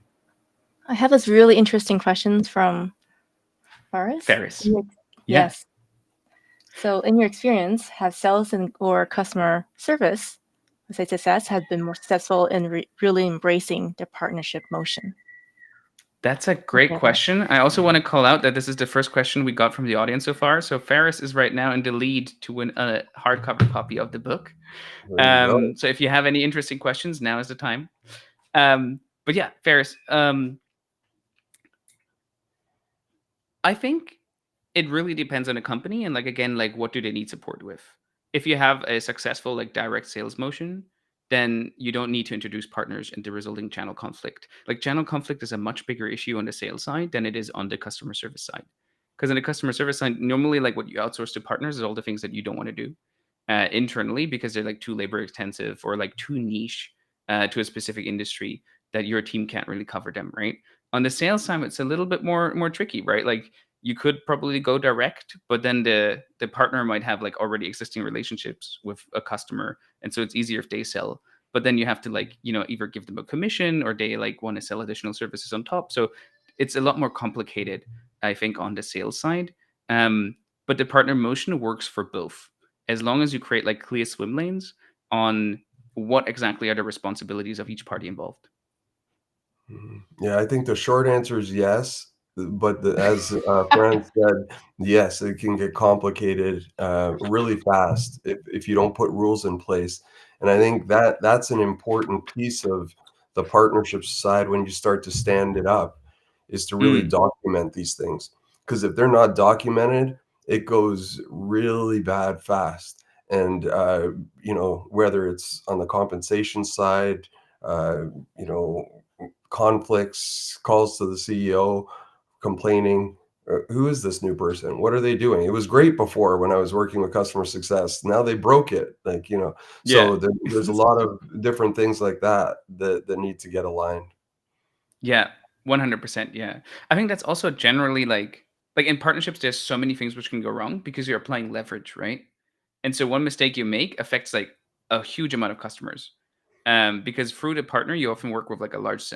I have this really interesting questions from Ferris. Yes. So in your experience, have sales or customer service, let's say SaaS, have been more successful in really embracing the partnership motion? That's a great question. I also want to call out that this is the first question we got from the audience so far. So Ferris is right now in the lead to win a hardcover copy of the book. So if you have any interesting questions, now is the time. But yeah, Ferris, I think it really depends on a company. And like, again, like what do they need support with? If you have a successful like direct sales motion, then you don't need to introduce partners and the resulting channel conflict. Like channel conflict is a much bigger issue on the sales side than it is on the customer service side. Because on the customer service side, normally like what you outsource to partners is all the things that you don't want to do internally because they're like too labor intensive or like too niche to a specific industry that your team can't really cover them, right? On the sales side, it's a little bit more tricky, right? Like you could probably go direct, but then the partner might have like already existing relationships with a customer, and so it's easier if they sell. But then you have to like either give them a commission or they like want to sell additional services on top. So it's a lot more complicated, I think, on the sales side. But the partner motion works for both, as long as you create like clear swim lanes on what exactly are the responsibilities of each party involved. Yeah, I think the short answer is yes. But as Franz said, yes, it can get complicated really fast if you don't put rules in place. And I think that's an important piece of the partnership side when you start to stand it up, is to really document these things. Because if they're not documented, it goes really bad fast. And, whether it's on the compensation side, conflicts, calls to the CEO complaining, who is this new person? What are they doing? It was great before when I was working with customer success. Now they broke it. Like, Yeah. so there's a lot of different things like that need to get aligned. Yeah, 100%. Yeah. I think that's also generally like in partnerships, there's so many things which can go wrong because you're applying leverage, right? And so one mistake you make affects like a huge amount of customers. Because through the partner, you often work with like a large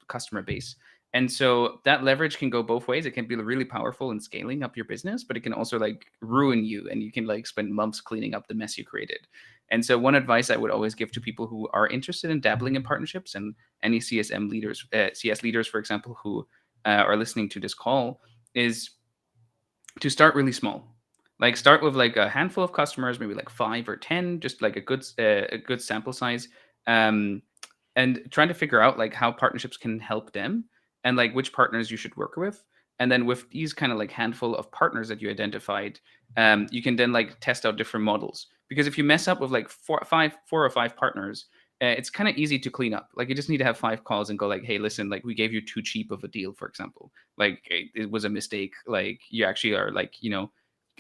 customer base. And so that leverage can go both ways. It can be really powerful in scaling up your business, but it can also like ruin you and you can like spend months cleaning up the mess you created. And so one advice I would always give to people who are interested in dabbling in partnerships and any CSM leaders, CS leaders, for example, who are listening to this call is to start really small. Like start with like a handful of customers, maybe like 5 or 10, just like a good sample size. Um, and trying to figure out like how partnerships can help them and like which partners you should work with. And then with these kind of like handful of partners that you identified, you can then like test out different models. Because if you mess up with like four or five partners, it's kind of easy to clean up. Like you just need to have 5 calls and go like, hey, listen, like we gave you too cheap of a deal, for example. Like it was a mistake. Like you actually are like,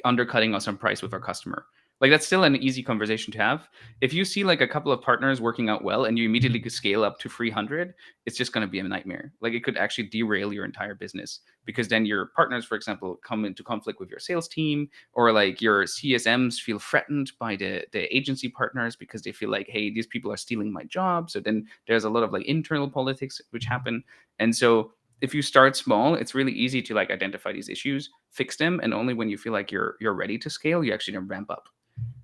undercutting us on price with our customer. Like that's still an easy conversation to have. If you see like a couple of partners working out well and you immediately could scale up to 300, it's just going to be a nightmare. Like it could actually derail your entire business because then your partners, for example, come into conflict with your sales team, or like your CSMs feel threatened by the agency partners because they feel like, hey, these people are stealing my job. So then there's a lot of like internal politics which happen. And so if you start small, it's really easy to like identify these issues, fix them, and only when you feel like you're ready to scale, you actually then ramp up.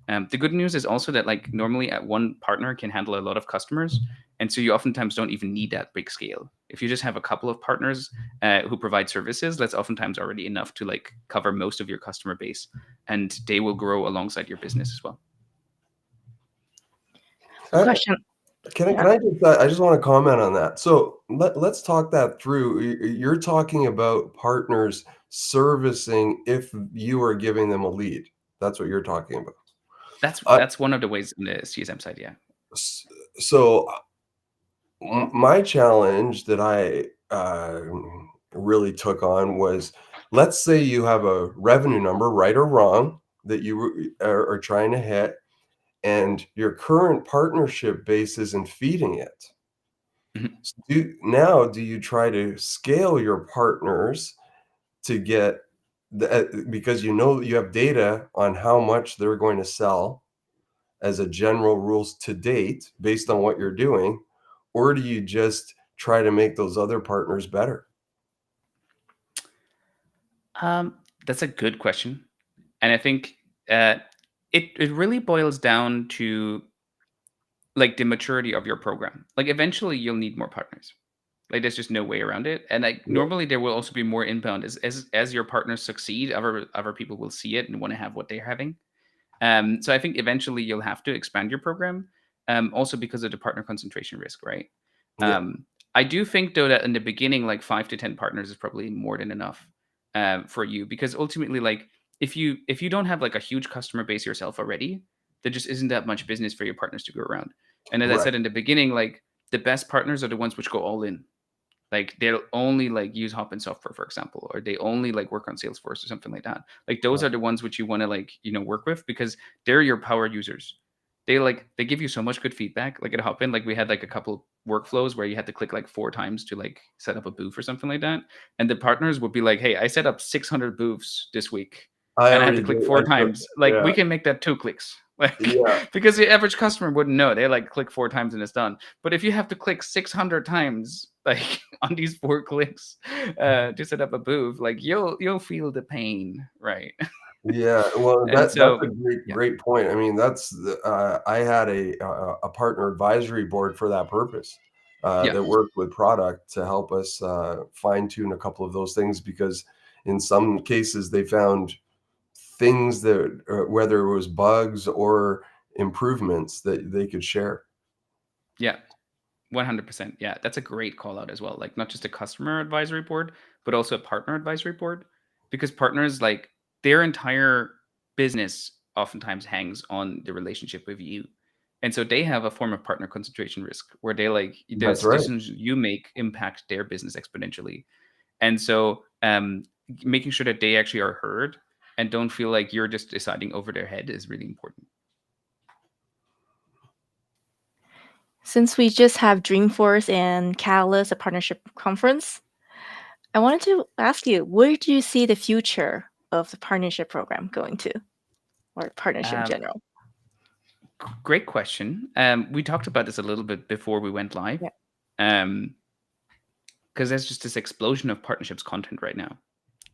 The good news is also that like normally at one partner can handle a lot of customers, and so you oftentimes don't even need that big scale. If you just have a couple of partners who provide services, that's oftentimes already enough to like cover most of your customer base, and they will grow alongside your business as well. Question. I just want to comment on that. So let's talk that through. You're talking about partners servicing if you are giving them a lead. That's what you're talking about. That's one of the ways in the CSM side, yeah. So my challenge that I really took on was, let's say you have a revenue number, right or wrong, that you are trying to hit, and your current partnership base isn't feeding it. Mhm. Do you try to scale your partners to get because you have data on how much they're going to sell as a general rules to date based on what you're doing, or do you just try to make those other partners better? That's a good question, and I think it really boils down to like the maturity of your program. Like eventually you'll need more partners. Like there's just no way around it. And like Yeah. normally there will also be more inbound as your partners succeed, other people will see it and want to have what they're having. So I think eventually you'll have to expand your program, also because of the partner concentration risk, right? Yeah. I do think though that in the beginning, like 5 to 10 partners is probably more than enough for you, because ultimately, like if you don't have like a huge customer base yourself already, there just isn't that much business for your partners to go around. And as I Right. said in the beginning, like the best partners are the ones which go all in. Like they'll only like use Hopin software, for example, or they only like work on Salesforce or something like that. Like those Right. are the ones which you want to like, work with because they're your power users. They give you so much good feedback. Like at Hopin, like we had like a couple workflows where you had to click like 4 times to like set up a booth or something like that. And the partners would be like, hey, I set up 600 booths this week I and I had already to click did. four I took times. Like Yeah. we can make that 2 clicks. Like Yeah. because the average customer wouldn't know. They like click 4 times and it's done. But if you have to click 600 times, like on these 4 clicks, to set up a booth, like you'll feel the pain, right? Yeah, well, And that's so, a great yeah, great point. I mean, I had a partner advisory board for that purpose, yeah, that worked with product to help us fine tune a couple of those things, because in some cases they found things that, whether it was bugs or improvements, that they could share. yeah, 100%. Yeah, that's a great call out as well. Like not just a customer advisory board, but also a partner advisory board, because partners like their entire business oftentimes hangs on the relationship with you. And so they have a form of partner concentration risk where they like the That's right. decisions you make impact their business exponentially. And so making sure that they actually are heard and don't feel like you're just deciding over their head is really important. Since we just have Dreamforce and Catalyst, a partnership conference, I wanted to ask you, where do you see the future of the partnership program going to, or partnership in general? Great question. We talked about this a little bit before we went live. Yeah. Because there's just this explosion of partnerships content right now.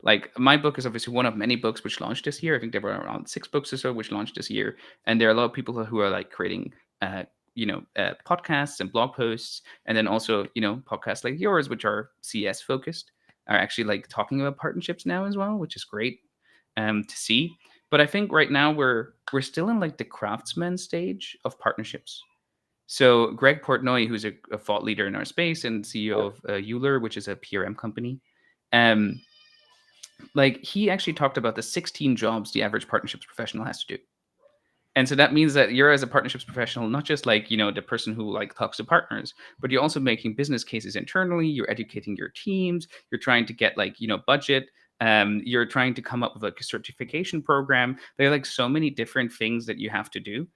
Like my book is obviously one of many books which launched this year. I think there were around 6 books or so which launched this year, and there are a lot of people who are like creating, podcasts and blog posts, and then also podcasts like yours, which are CS focused, are actually like talking about partnerships now as well, which is great to see. But I think right now we're still in like the craftsman stage of partnerships. So Greg Portnoy, who's a thought leader in our space and CEO of Euler, which is a PRM company, like he actually talked about the 16 jobs the average partnerships professional has to do. And so that means that you're, as a partnerships professional, not just like the person who like talks to partners, but you're also making business cases internally. You're educating your teams. You're trying to get like budget. You're trying to come up with like a certification program. There are like so many different things that you have to do,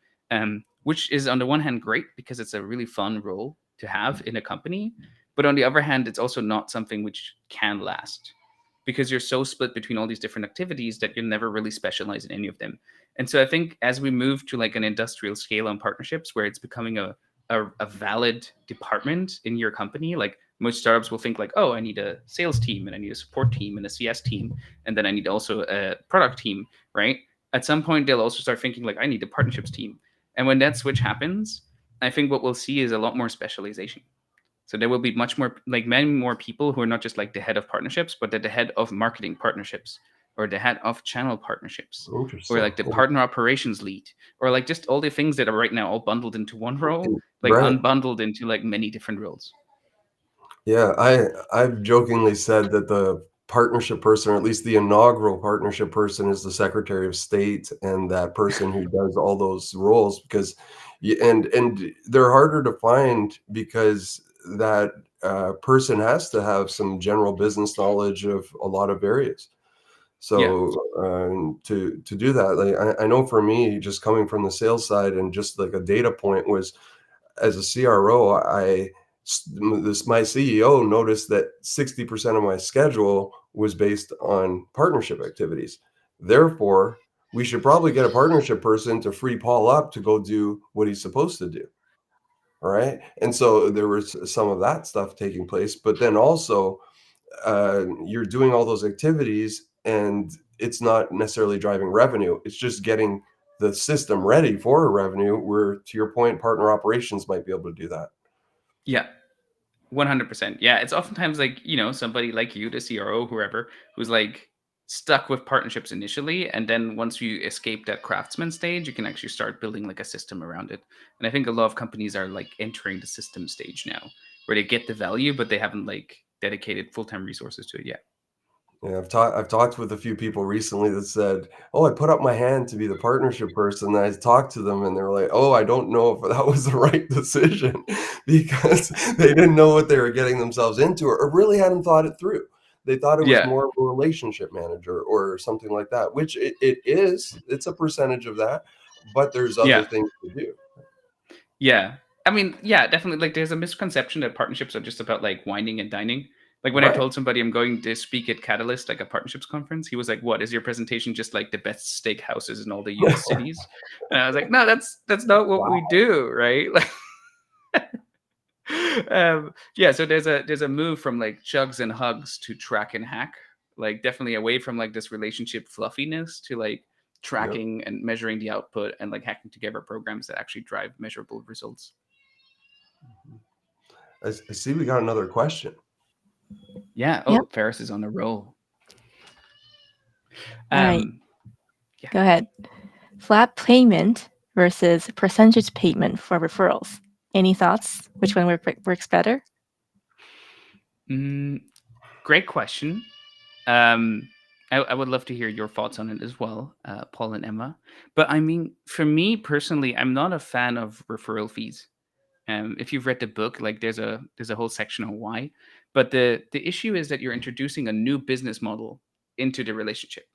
which is on the one hand great because it's a really fun role to have in a company, but on the other hand, it's also not something which can last, because you're so split between all these different activities that you never really specialize in any of them. And so I think as we move to like an industrial scale on partnerships where it's becoming a valid department in your company, like most startups will think like, oh, I need a sales team and I need a support team and a CS team, and then I need also a product team, right? At some point, they'll also start thinking like, I need a partnerships team. And when that switch happens, I think what we'll see is a lot more specialization. So there will be much more, like many more people who are not just like the head of partnerships, but they're the head of marketing partnerships, or the head of channel partnerships, or like the partner operations lead, or like just all the things that are right now all bundled into one role, like unbundled into like many different roles. Yeah, I've jokingly said that the partnership person, or at least the inaugural partnership person, is the Secretary of State, and that person who does all those roles, because and they're harder to find because that person has to have some general business knowledge of a lot of areas. So to do that, like I know for me, just coming from the sales side, and just like a data point was, as a CRO, my CEO noticed that 60% of my schedule was based on partnership activities. Therefore, we should probably get a partnership person to free Paul up to go do what he's supposed to do. All right. And so there was some of that stuff taking place, but then also you're doing all those activities and it's not necessarily driving revenue. It's just getting the system ready for revenue, where, to your point, partner operations might be able to do that. Yeah. 100%. Yeah. It's oftentimes like, somebody like you, the CRO, whoever, who's like stuck with partnerships initially. And then once you escape that craftsman stage, you can actually start building like a system around it. And I think a lot of companies are like entering the system stage now, where they get the value, but they haven't like dedicated full-time resources to it yet. Yeah, I've talked with a few people recently that said, "Oh, I put up my hand to be the partnership person." And I talked to them, and they were like, "Oh, I don't know if that was the right decision," because they didn't know what they were getting themselves into, or really hadn't thought it through. They thought it was more of a relationship manager or something like that, which it is. It's a percentage of that, but there's other things to do. Yeah. I mean, yeah, definitely. Like, there's a misconception that partnerships are just about like whining and dining. Like when I told somebody I'm going to speak at Catalyst, like a partnerships conference, he was like, "What is your presentation? Just like the best steakhouses in all the U.S. cities?" And I was like, "No, that's not what we do, right?" Like, so there's a move from like chugs and hugs to track and hack, like definitely away from like this relationship fluffiness to like tracking and measuring the output and like hacking together programs that actually drive measurable results. I see we got another question. Yeah. Oh, Ferris is on a roll. All right. Go ahead. Flat payment versus percentage payment for referrals. Any thoughts? Which one works better? Great question. I would love to hear your thoughts on it as well, Paul and Emma. But I mean, for me personally, I'm not a fan of referral fees. If you've read the book, like there's a whole section on why. But the issue is that you're introducing a new business model into the relationship.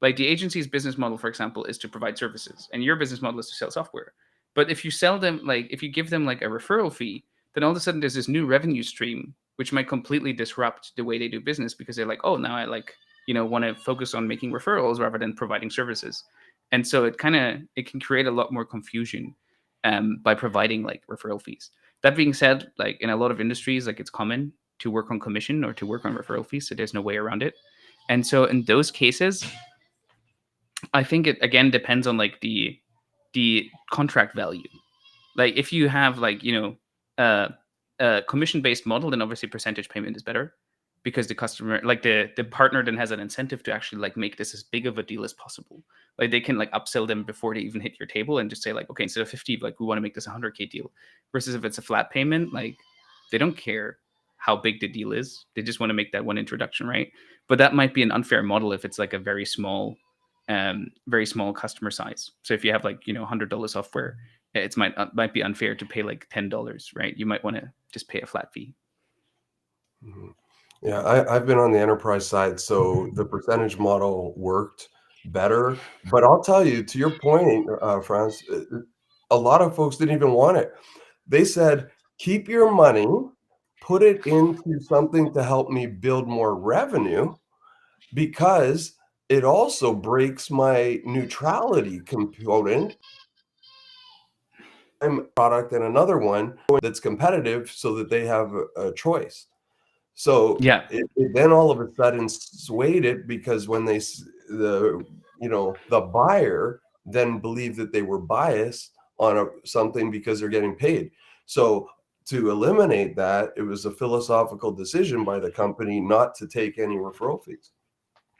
Like the agency's business model, for example, is to provide services, and your business model is to sell software. But if you sell them, like if you give them like a referral fee, then all of a sudden there's this new revenue stream which might completely disrupt the way they do business, because they're like, oh, now I like, want to focus on making referrals rather than providing services. And so it can create a lot more confusion by providing like referral fees. That being said, like in a lot of industries, like it's common to work on commission or to work on referral fees, so there's no way around it. And so in those cases, I think it again depends on like the contract value. Like if you have like a commission based model, then obviously percentage payment is better, because the customer, like the partner, then has an incentive to actually like make this as big of a deal as possible. Like they can like upsell them before they even hit your table and just say like, okay, instead of 50, like we want to make this a 100K deal. Versus if it's a flat payment, like they don't care how big the deal is. They just want to make that one introduction, right? But that might be an unfair model if it's like a very small customer size. So if you have like $100 software, it might be unfair to pay like $10, right? You might want to just pay a flat fee. Mhm. Yeah, I've been on the enterprise side, so the percentage model worked better. But I'll tell you, to your point, Franz, a lot of folks didn't even want it. They said, keep your money, put it into something to help me build more revenue, because it also breaks my neutrality component. I'm a product and another one that's competitive so that they have a choice. So Yeah. it then all of a sudden swayed it, because when the buyer then believed that they were biased on something because they're getting paid. So to eliminate that, it was a philosophical decision by the company not to take any referral fees.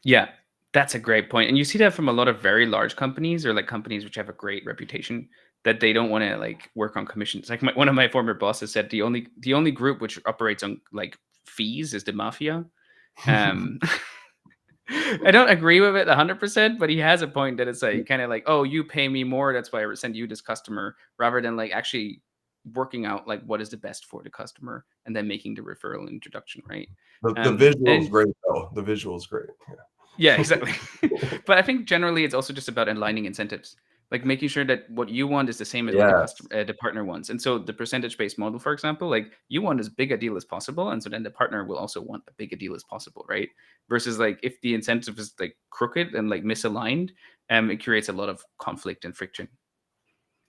Yeah, that's a great point. And you see that from a lot of very large companies, or like companies which have a great reputation, that they don't want to like work on commissions. Like one of my former bosses said the only group which operates on like fees is the mafia. Um I don't agree with it 100%, but he has a point that it's like kind of like, oh, you pay me more, that's why I send you this customer, rather than like actually working out like what is the best for the customer and then making the referral introduction, right? The visual is And great, though. The visual is great. yeah, exactly. But I think generally it's also just about aligning incentives, like making sure that what you want is the same as what the Yeah. customer, the partner wants. And so the percentage-based model, for example, like you want as big a deal as possible, and so then the partner will also want a big a deal as possible, right? Versus like if the incentive is like crooked and like misaligned, it creates a lot of conflict and friction.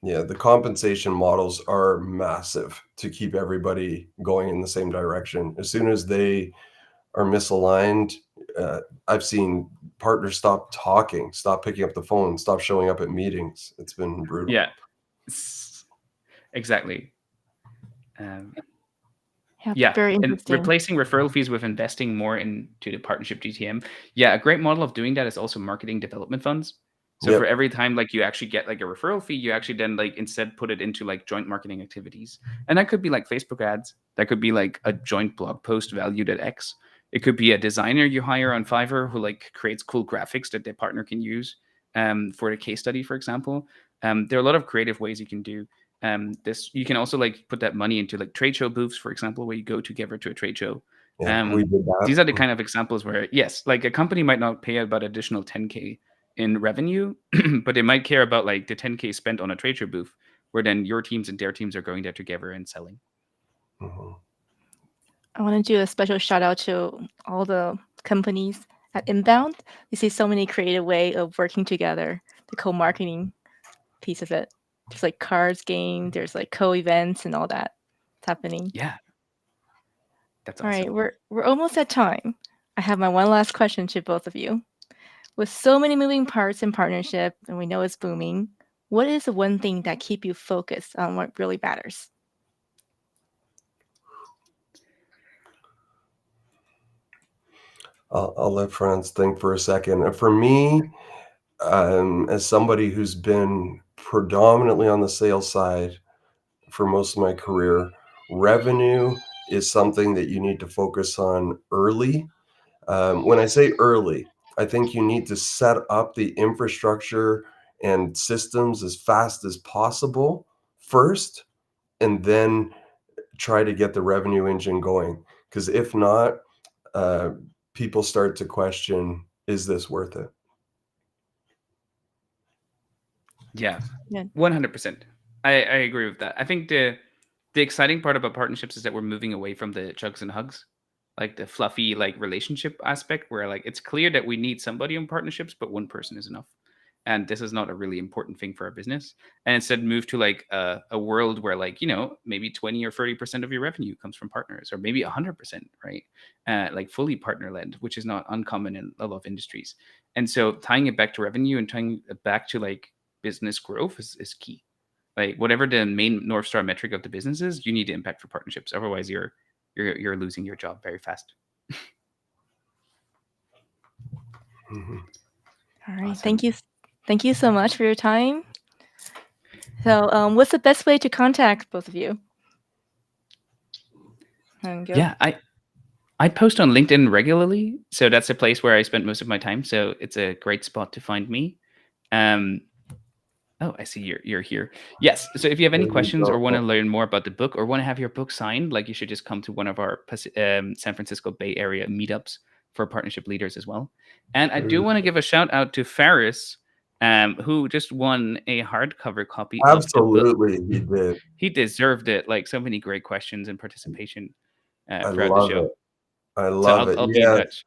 Yeah, the compensation models are massive to keep everybody going in the same direction. As soon as they are misaligned, I've seen partners stop talking, stop picking up the phone, stop showing up at meetings. It's been brutal. Yeah, exactly. Yeah, very and interesting. replacing referral fees with investing more into the partnership GTM. Yeah, a great model of doing that is also marketing development funds. So Yep. for every time like you actually get like a referral fee, you actually then like instead put it into like joint marketing activities. And that could be like Facebook ads. That could be like a joint blog post valued at X. It could be a designer you hire on Fiverr who like creates cool graphics that their partner can use for a case study, for example. There are a lot of creative ways you can do this. You can also like put that money into like trade show booths, for example, where you go together to a trade show. Yeah, we did that. These are the kind of examples where yes, like a company might not pay about additional 10K in revenue, but they might care about like the 10K spent on a trade show booth, where then your teams and their teams are going there together and selling. Mhm. I want to do a special shout out to all the companies at Inbound. You see so many creative way of working together, the co-marketing piece of it. There's like cards game, there's like co-events and all that. It's happening. Yeah. That's All awesome. right, we're almost at time. I have my one last question to both of you. With so many moving parts in partnership, and we know it's booming, what is the one thing that keep you focused on what really matters? I'll let Franz think for a second. For me, as somebody who's been predominantly on the sales side for most of my career, revenue is something that you need to focus on early. When I say early, I think you need to set up the infrastructure and systems as fast as possible first, and then try to get the revenue engine going. Because if not, people start to question, is this worth it? Yeah, Yeah. 100%. I agree with that. I think the exciting part about partnerships is that we're moving away from the chugs and hugs, like the fluffy like relationship aspect, where like it's clear that we need somebody in partnerships, but one person is enough, and this is not a really important thing for our business. And instead, move to like a world where like maybe 20 or 30% of your revenue comes from partners, or maybe 100%, right? Like fully partner led, which is not uncommon in a lot of industries. And so tying it back to revenue and tying it back to like business growth is key. Like whatever the main North Star metric of the business is, you need to impact for partnerships. Otherwise, you're losing your job very fast. Mhm. All right. Awesome. Thank you so much for your time. So, what's the best way to contact both of you? And go. Yeah, I post on LinkedIn regularly, so that's a place where I spend most of my time. So it's a great spot to find me. Oh, I see you're here. Yes. So if you have any There you questions or want to go. learn more about the book or want to have your book signed, like you should just come to one of our San Francisco Bay Area meetups for partnership leaders as well. And I do want to give a shout out to Faris, who just won a hardcover copy of the book. Absolutely, he did. He deserved it. Like so many great questions and participation I throughout the love show. it. I So love it. I'll be in Yes. touch.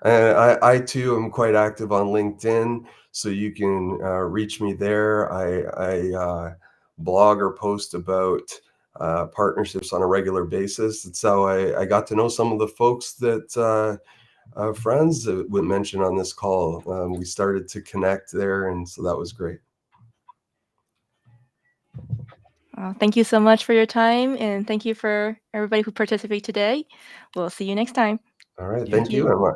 And I too am quite active on LinkedIn, so you can reach me there. I blog or post about partnerships on a regular basis. It's how I got to know some of the folks that Franz would mention on this call. We started to connect there, and so that was great. Thank you so much for your time, and thank you for everybody who participated today. We'll see you next time. All right. Yeah. Thank you, Emma.